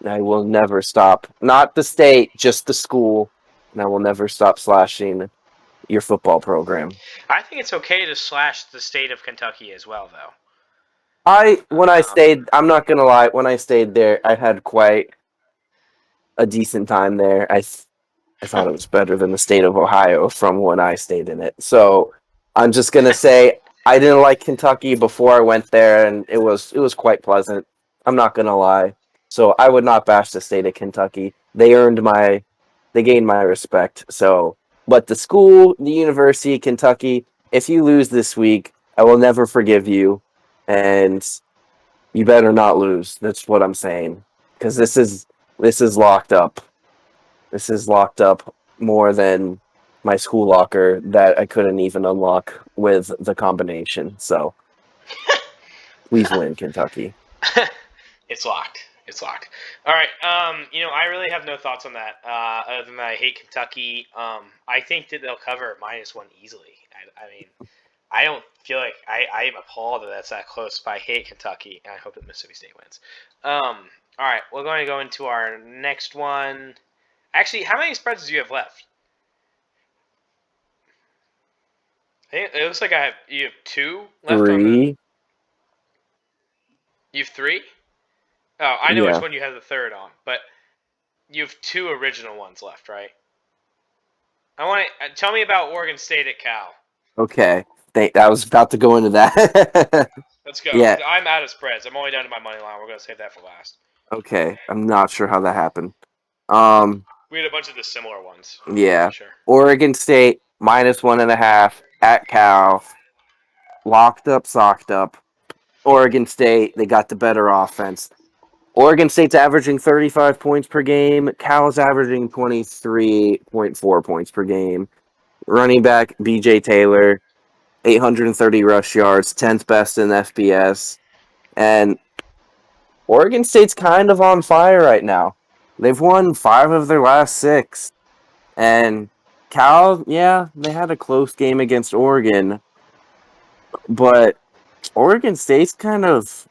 will never stop. Not the state, just the school, and I will never stop slashing your football program. I think it's okay to slash the state of Kentucky as well, though. When I stayed, I'm not gonna lie, when I stayed there, I had quite a decent time there. I thought it was better than the state of Ohio from when I stayed in it. So I'm just gonna say I didn't like Kentucky before I went there, and it was quite pleasant. I'm not gonna lie. So I would not bash the state of Kentucky. They gained my respect. So, but the school, the University of Kentucky, if you lose this week, I will never forgive you, and you better not lose. That's what I'm saying, because this is locked up. This is locked up more than my school locker that I couldn't even unlock with the combination. So please win, Kentucky. It's locked. It's locked. All right. I really have no thoughts on that. Other than I hate Kentucky. I think that they'll cover -1 easily. I mean, I don't feel like I am appalled that that's that close, but I hate Kentucky, and I hope that Mississippi State wins. All right, we're going to go into our next one. Actually, how many spreads do you have left? I think it looks like you have two left on the. 3. You have three. Oh, I know which Yeah. one you have the third on, but you have two original ones left, right? I want to tell me about Oregon State at Cal. Okay. I was about to go into that. Let's go. Yeah. I'm out of spreads. I'm only down to my money line. We're gonna save that for last. Okay. I'm not sure how that happened. Um. We had a bunch of the similar ones. I'm Yeah. pretty sure. Oregon State -1.5 at Cal. Locked up, socked up. Oregon State, they got the better offense. Oregon State's averaging 35 points per game. Cal's averaging 23.4 points per game. Running back BJ Taylor, 830 rush yards, 10th best in FBS. And Oregon State's kind of on fire right now. They've won 5 of their last 6. And Cal, yeah, they had a close game against Oregon, but Oregon State's kind of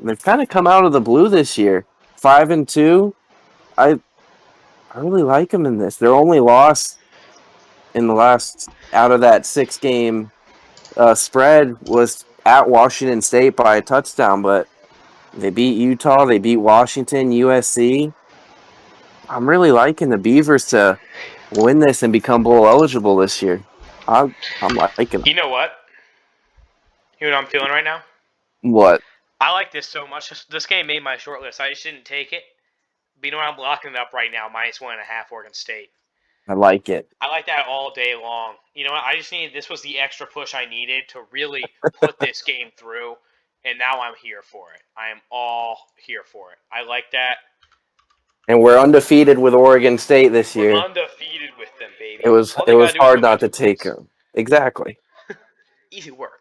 they've kind of come out of the blue this year. 5-2. I really like them in this. Their only loss in the last out of that 6-game spread was at Washington State by a touchdown, but they beat Utah, they beat Washington, USC. I'm really liking the Beavers to win this and become bowl eligible this year. I'm liking them. You know what? You know what I'm feeling right now? What? I like this so much. This game made my short list. I just didn't take it. But you know what? I'm locking it up right now. -1.5 Oregon State. I like it. I like that all day long. You know what? I just needed this was the extra push I needed to really put this game through, and now I'm here for it. I am all here for it. I like that. And we're undefeated with Oregon State this We're year. undefeated with them, baby. It was All it they gotta was do is hard win by not to 2 take points. them. Exactly. Easy work.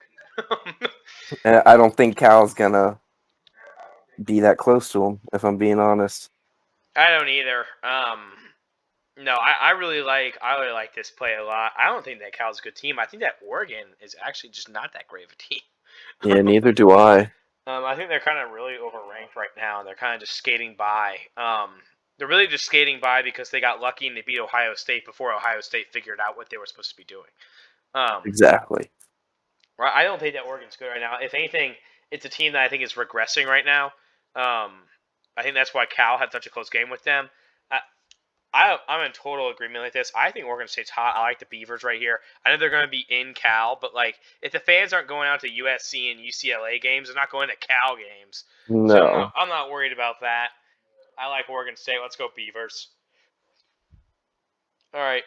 And I don't think Cal's gonna be that close to him, if I'm being honest. I don't either. No, I really like this play a lot. I don't think that Cal's a good team. I think that Oregon is actually just not that great of a Yeah, team. neither do I. I think they're kind of really overranked right now, and they're kind of just skating by. They're really just skating by because they got lucky and they beat Ohio State before Ohio State figured out what they were supposed to be doing. Exactly. Right? I don't think that Oregon's good right now. If anything, it's a team that I think is regressing right now. I think that's why Cal had such a close game with them. I'm in total agreement with this. I think Oregon State's hot. I like the Beavers right here. I know they're going to be in Cal, but like if the fans aren't going out to USC and UCLA games, they're not going to Cal games. So No. I'm not worried about that. I like Oregon State. Let's go Beavers. All right.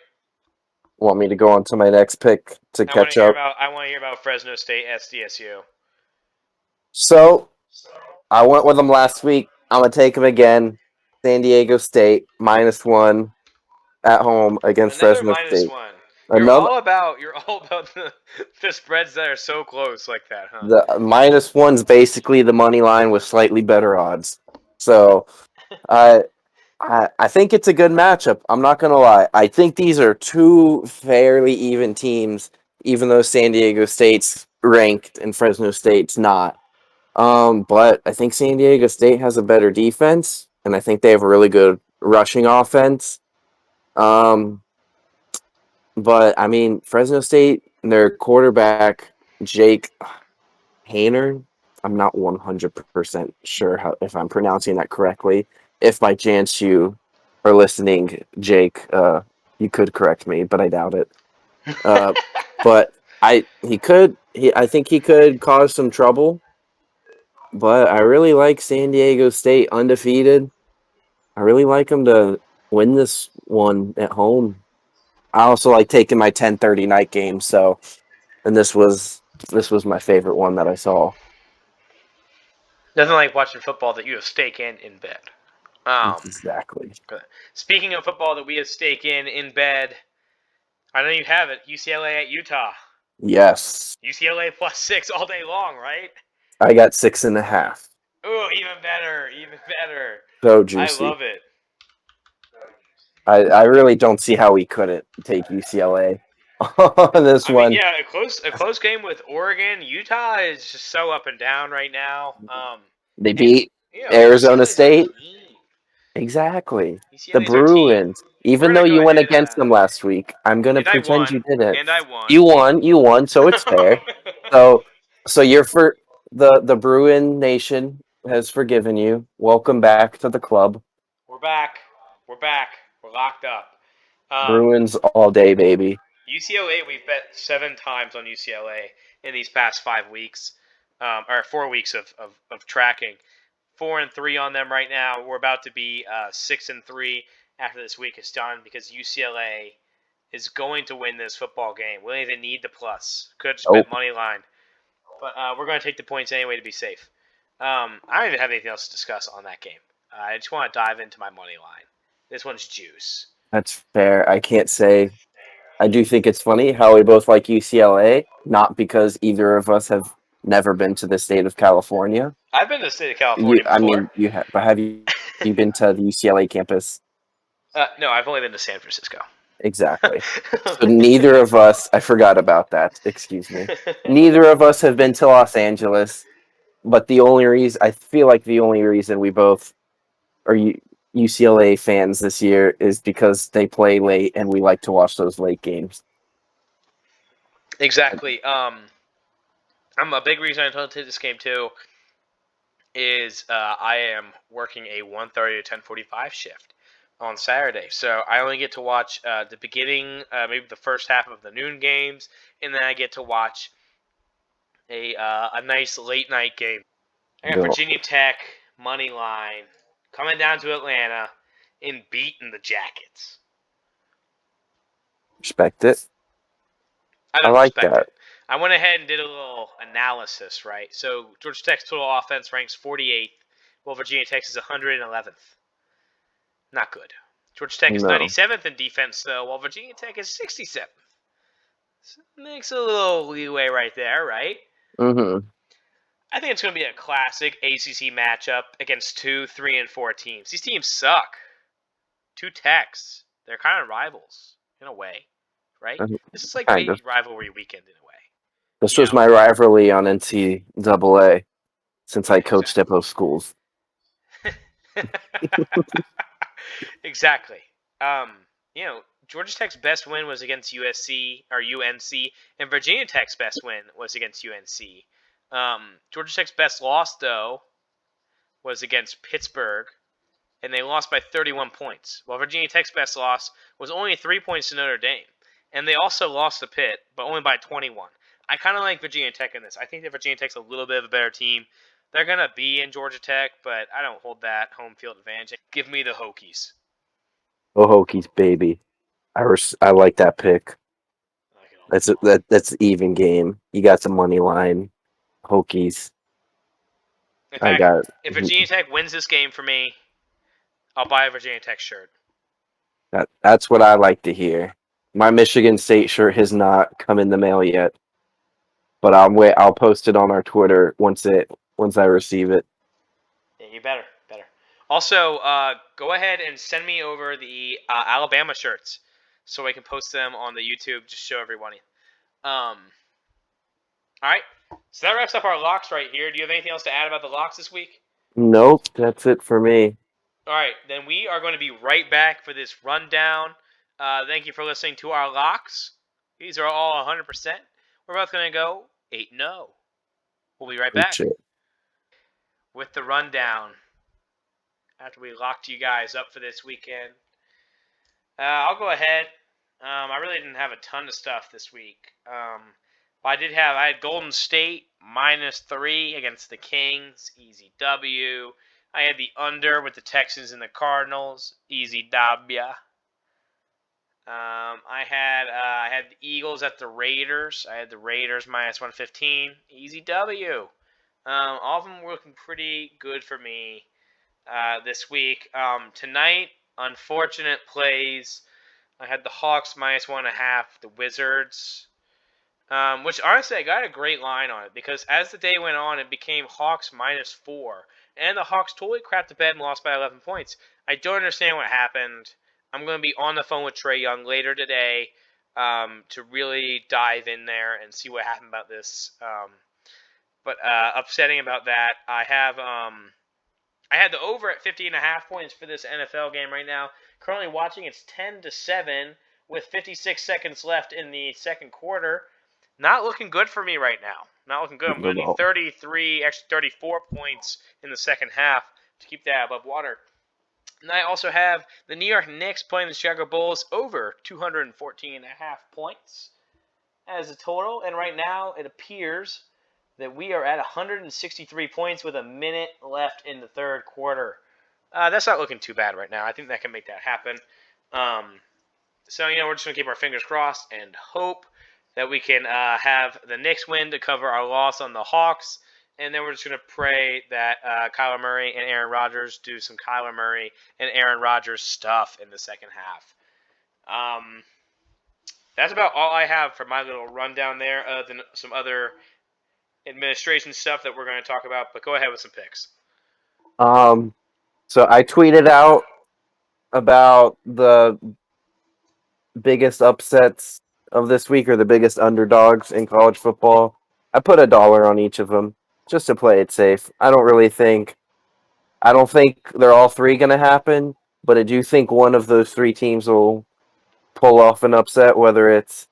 Want me to go on to my next pick to catch up? I want to hear about Fresno State SDSU. So I went with them last week. I'm gonna take them again. San Diego State -1 at home against Another Fresno minus State. one. Another You're all about the spreads that are so close like that, huh? the -1's basically the money line with slightly better odds. So I think it's a good matchup. I'm not gonna lie. I think these are two fairly even teams, even though San Diego State's ranked and Fresno State's not. But I think San Diego State has a better defense, and I think they have a really good rushing offense. Um, but I mean, Fresno State, their quarterback Jake Hayner. I'm not 100% sure if I'm pronouncing that correctly. If by chance you are listening, Jake, you could correct me, but I doubt it. Uh, but I think he could cause some trouble. But I really like San Diego State undefeated. I really like them to win this one at home. I also like taking my 10:30 night game. So, and this was my favorite one that I saw. Nothing like watching football that you have stake in bed. Um, Exactly. Speaking of football that we have stake in bed, I know you have it. UCLA at Utah. Yes. UCLA +6 all day long, right? I got 6.5. Oh, even better, even better. So I juicy. love it. I really don't see how we couldn't take UCLA on this I mean, one. yeah, a close game with Oregon. Utah is just so up and down right now. They And beat Arizona UCLA is our State. team. Exactly. The UCLA is our team. Bruins. We're Even though gonna go you went ahead. against them last week, I'm gonna And I pretend you won. didn't. And I won. You won, so it's fair. So so you're for the Bruin Nation has forgiven you. Welcome back to the club. We're back. We're back. We're locked up. Um, Bruins all day, baby. UCLA, we've bet 7 times on UCLA in these past 5 weeks, or 4 weeks of tracking. 4-3 on them right now. We're about to be 6-3 after this week is done because UCLA is going to win this football game. We don't even need the plus. Could have just Oh, bet money line, but we're going to take the points anyway to be safe. I don't even have anything else to discuss on that game. I just want to dive into my money line. This one's juice. that's fair. I can't say. I do think it's funny how we both like UCLA, not because either of us have never been to the state of California. I've been to the state of California I before. mean, you have, but have you been to the UCLA campus? No, I've only been to San Francisco. Exactly. So neither of us, I forgot about that. Excuse me. Neither of us have been to Los Angeles, but the only reason I feel like the only reason we both are UCLA fans this year is because they play late and we like to watch those late games. Exactly. I'm a big reason I told to this game too is I am working a 1:30 to 10:45 shift on Saturday, so I only get to watch the beginning, maybe the first half of the noon games, and then I get to watch a nice late night game. I got No, Virginia Tech money line coming down to Atlanta and beating the Jackets. respect it. I I don't like respect that. it. I went ahead and did a little analysis, right? So Georgia Tech's total offense ranks 48th, while Virginia Tech is 111th. Not good. Georgia Tech is No. 97th in defense, though, while Virginia Tech is 67th. So makes a little leeway right there, right? Mm-hmm. I think it's going to be a classic ACC matchup against 2, 3, and 4 teams. These teams suck. 2 Techs. They're kind of rivals, in a way, right? This is like Kind of. baby rivalry weekend, in a way. This You was know? my rivalry on NCAA since I coached at both schools. Exactly. Um, Georgia Tech's best win was against USC or UNC, and Virginia Tech's best win was against UNC. Georgia Tech's best loss, though, was against Pittsburgh, and they lost by 31 points. While Virginia Tech's best loss was only 3 points to Notre Dame, and they also lost to Pitt, but only by 21. I kind of like Virginia Tech in this. I think that Virginia Tech's a little bit of a better team. They're gonna be in Georgia Tech, but I don't hold that home field advantage. Give me the Hokies. Oh, Hokies, baby. I like that pick. I like it a lot. That's even game. You got some money line. Hokies. In I fact, got if Virginia Tech wins this game for me, I'll buy a Virginia Tech shirt. that. That's what I like to hear. My Michigan State shirt has not come in the mail yet, but I'll post it on our Twitter once I receive it. Yeah, you better. Also, go ahead and send me over the Alabama shirts so I can post them on the YouTube. Just show everybody. All right. So that wraps up our locks right here. Do you have anything else to add about the locks this week? Nope, that's it for me. All right. Then we are going to be right back for this rundown. Thank you for listening to our locks. These are all 100%. We're both going to go 8-0. We'll be right back Shit. with the rundown after we locked you guys up for this weekend. I'll go ahead. I really didn't have a ton of stuff this week. But I had Golden State -3 against the Kings, easy W. I had the under with the Texans and the Cardinals, easy W. I had the Eagles at the Raiders. I had the Raiders -115, easy W. All of them were looking pretty good for me this week. Tonight, unfortunate plays. I had the Hawks minus 1.5, the Wizards, which honestly I got a great line on it because as the day went on, it became Hawks minus 4, and the Hawks totally crapped the bed and lost by 11 points. I don't understand what happened. I'm going to be on the phone with Trey Young later today to really dive in there and see what happened about this. But upsetting about that, I had the over at 50.5 points for this NFL game right now. Currently watching, it's 10-7 with 56 seconds left in the second quarter. Not looking good for me right now. Not looking good. I'm going to need 33, actually 34 points in the second half to keep that above water. And I also have the New York Knicks playing the Chicago Bulls over 214.5 points as a total. And right now it appears that we are at 163 points with a minute left in the third quarter. That's not looking too bad right now. I think that can make that happen. So, we're just going to keep our fingers crossed and hope that we can have the Knicks win to cover our loss on the Hawks. And then we're just going to pray that Kyler Murray and Aaron Rodgers do some Kyler Murray and Aaron Rodgers stuff in the second half. That's about all I have for my little rundown there, other than some other administration stuff that we're going to talk about. But go ahead with some picks. So I tweeted out about the biggest upsets of this week or the biggest underdogs in college football. I put $1 on each of them just to play it safe. I don't think they're all three going to happen, but I do think one of those three teams will pull off an upset, whether it's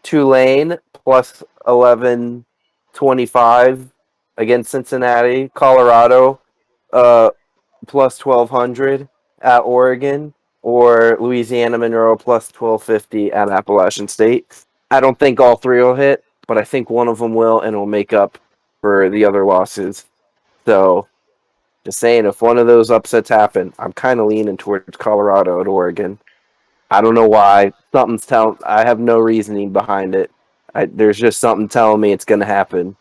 Tulane plus 11.25 against Cincinnati, Colorado plus 1,200 at Oregon, or Louisiana Monroe plus 1,250 at Appalachian State. I don't think all three will hit, but I think one of them will, and will make up for the other losses. So, just saying, if one of those upsets happen, I'm kind of leaning towards Colorado at Oregon. I don't know why. I have no reasoning behind it. There's just something telling me it's going to happen.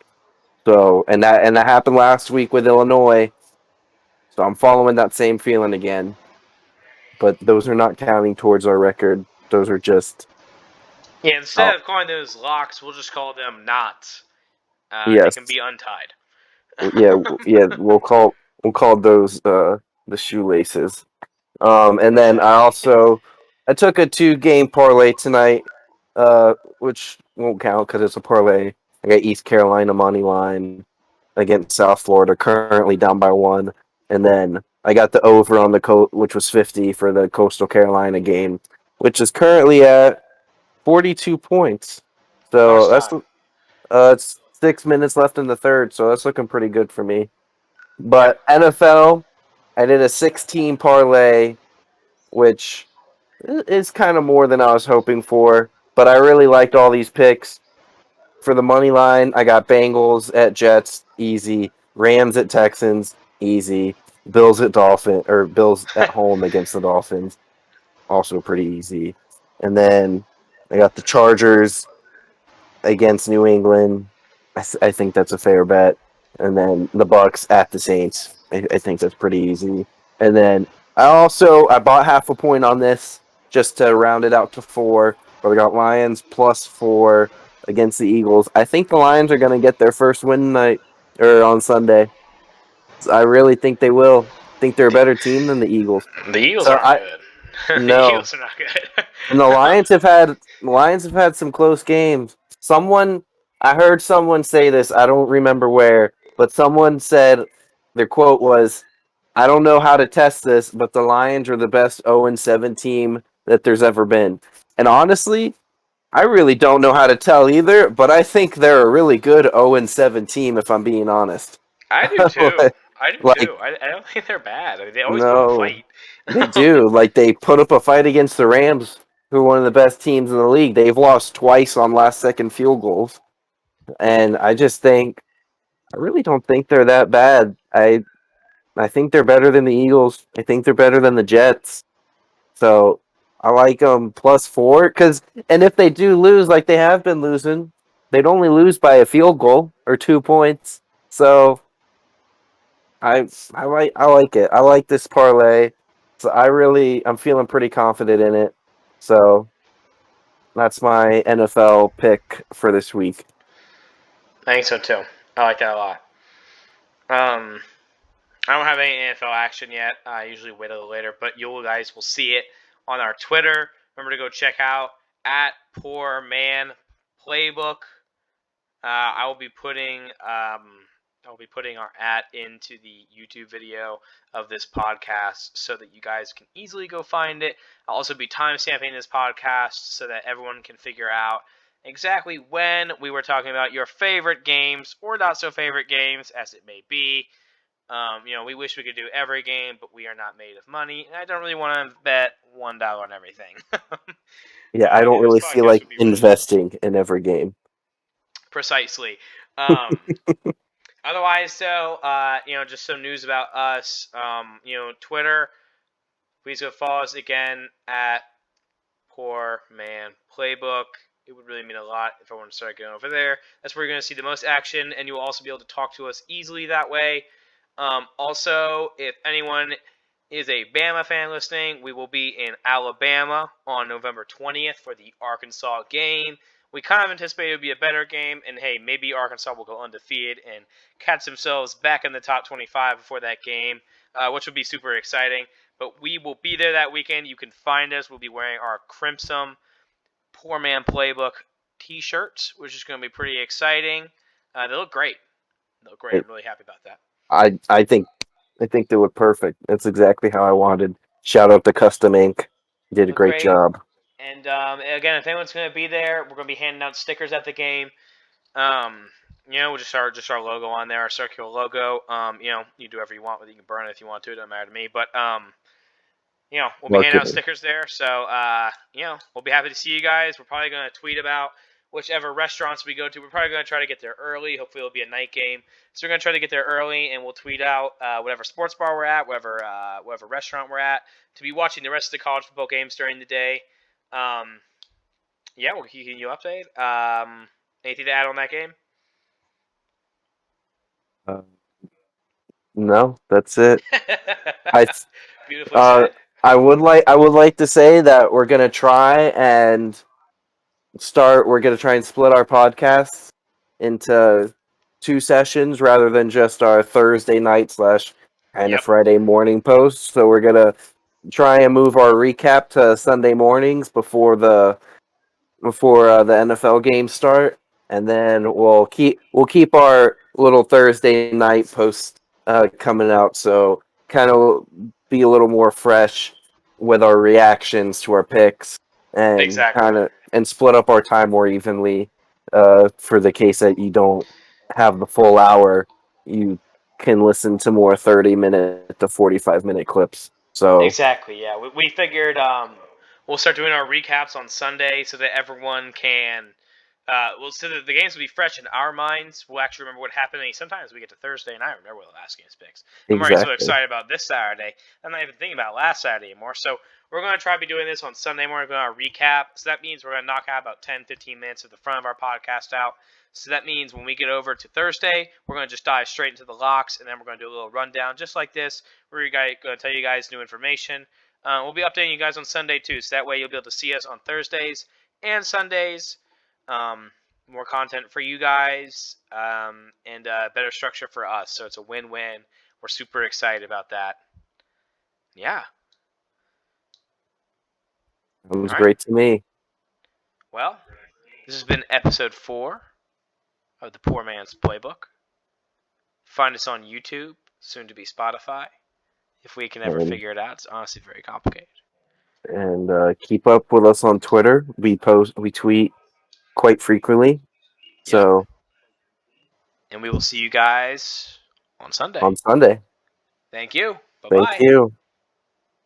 So, and that happened last week with Illinois. So I'm following that same feeling again. But those are not counting towards our record. Those are just Instead of calling those locks, we'll just call them knots. They yes. can be untied. Yeah. We'll call those the shoelaces. And then I took a 2-game parlay tonight, which won't count because it's a parlay. I got East Carolina money line against South Florida, currently down by 1, and then I got the over on the which was 50 for the Coastal Carolina game, which is currently at 42 points. How much So that's time? it's 6 minutes left in the third, so that's looking pretty good for me. But Yep. NFL, I did a 16 parlay, which is kind of more than I was hoping for. But I really liked all these picks. For the money line, I got Bengals at Jets, easy. Rams at Texans, easy. Bills at home against the Dolphins, also pretty easy. And then I got the Chargers against New England. I think that's a fair bet. And then the Bucks at the Saints. I think that's pretty easy. And then I bought half a point on this just to round it out to 4. But we got Lions plus 4 against the Eagles. I think the Lions are going to get their first win tonight or on Sunday. I really think they will. I think they're a better team than the Eagles. The Eagles So aren't good. The no. Eagles are not good. And the Lions have had some close games. I heard someone say this, I don't remember where, but someone said their quote was, "I don't know how to test this, but the Lions are the best 0-7 team that there's ever been." And honestly, I really don't know how to tell either, but I think they're a really good 0-7 team if I'm being honest. I do too. I do like too. I don't think they're bad. I mean, they always put up a no, fight. they do. Like they put up a fight against the Rams, who are one of the best teams in the league. They've lost twice on last second field goals. And I really don't think they're that bad. I think they're better than the Eagles. I think they're better than the Jets. So I like them plus 4 and if they do lose like they have been losing, they'd only lose by a field goal or 2 points. So I like it. I like this parlay. So I'm feeling pretty confident in it. So that's my NFL pick for this week. I think so too. I like that a lot. I don't have any NFL action yet. I usually wait a little later, but you guys will see it on our Twitter. Remember to go check out at Poor Man Playbook. I will be putting our at into the YouTube video of this podcast so that you guys can easily go find it. I'll also be timestamping this podcast so that everyone can figure out exactly when we were talking about your favorite games or not so favorite games, as it may be. We wish we could do every game, but we are not made of money, and I don't really want to bet $1 on everything. Yeah, I I don't think this really feel podcast like would be really investing in every game. precisely. Um, Otherwise, though, just some news about us. Twitter. Please go follow us again at Poor Man Playbook. It would really mean a lot if I want to start going over there. That's where you're going to see the most action, and you'll also be able to talk to us easily that way. Also, if anyone is a Bama fan listening, we will be in Alabama on November 20th for the Arkansas game. We kind of anticipate it would be a better game, and hey, maybe Arkansas will go undefeated and catch themselves back in the top 25 before that game, which would be super exciting. But we will be there that weekend. You can find us. We'll be wearing our Crimson Poor Man Playbook t-shirts, which is going to be pretty exciting. They look great. I'm really happy about that. I think they look perfect. That's exactly how I wanted. Shout out to Custom Ink. Did a Look great great. job. And again, if anyone's going to be there, we're going to be handing out stickers at the game. We'll just our logo on there, our circular logo. You do whatever you want with it. You can burn it if you want to. It doesn't matter to me. But we'll be handing out stickers there. So we'll be happy to see you guys. We're probably going to tweet about whichever restaurants we go to. We're probably going to try to get there early. Hopefully it'll be a night game. So we're going to try to get there early, and we'll tweet out whatever sports bar we're at, whatever restaurant we're at, to be watching the rest of the college football games during the day. We'll keep you updated. Anything to add on that game? No, that's it. I Beautifully said. I would like to say that we're gonna try and We're gonna try and split our podcasts into 2 sessions rather than just our Thursday night / kind of Friday morning posts. So we're gonna try and move our recap to Sunday mornings before the NFL games start, and then we'll keep our little Thursday night post coming out. So kind of be a little more fresh with our reactions to our picks, and Exactly. and split up our time more evenly. For the case that you don't have the full hour, you can listen to more 30-minute to 45-minute clips. So Exactly. Yeah, we figured we'll start doing our recaps on Sunday so that everyone can. So that the games will be fresh in our minds. We'll actually remember what happened. And sometimes we get to Thursday and I remember what the last game's picks. I'm already so exactly. excited about this Saturday. I'm not even thinking about last Saturday anymore. So we're going to try to be doing this on Sunday morning. We're going to recap. So that means we're going to knock out about 10, 15 minutes at the front of our podcast out. So that means when we get over to Thursday, we're going to just dive straight into the locks, and then we're going to do a little rundown just like this, where we're going to tell you guys new information. We'll be updating you guys on Sunday too, so that way you'll be able to see us on Thursdays and Sundays. More content for you guys, and better structure for us. So it's a win-win. We're super excited about that. Yeah. It was great to me. Well, this has been episode 4 of the Poor Man's Playbook. Find us on YouTube, soon to be Spotify. If we can ever figure it out, it's honestly very complicated. And keep up with us on Twitter. We tweet quite frequently. So and we will see you guys on Sunday. On Sunday. Thank you. Bye-bye. Thank you.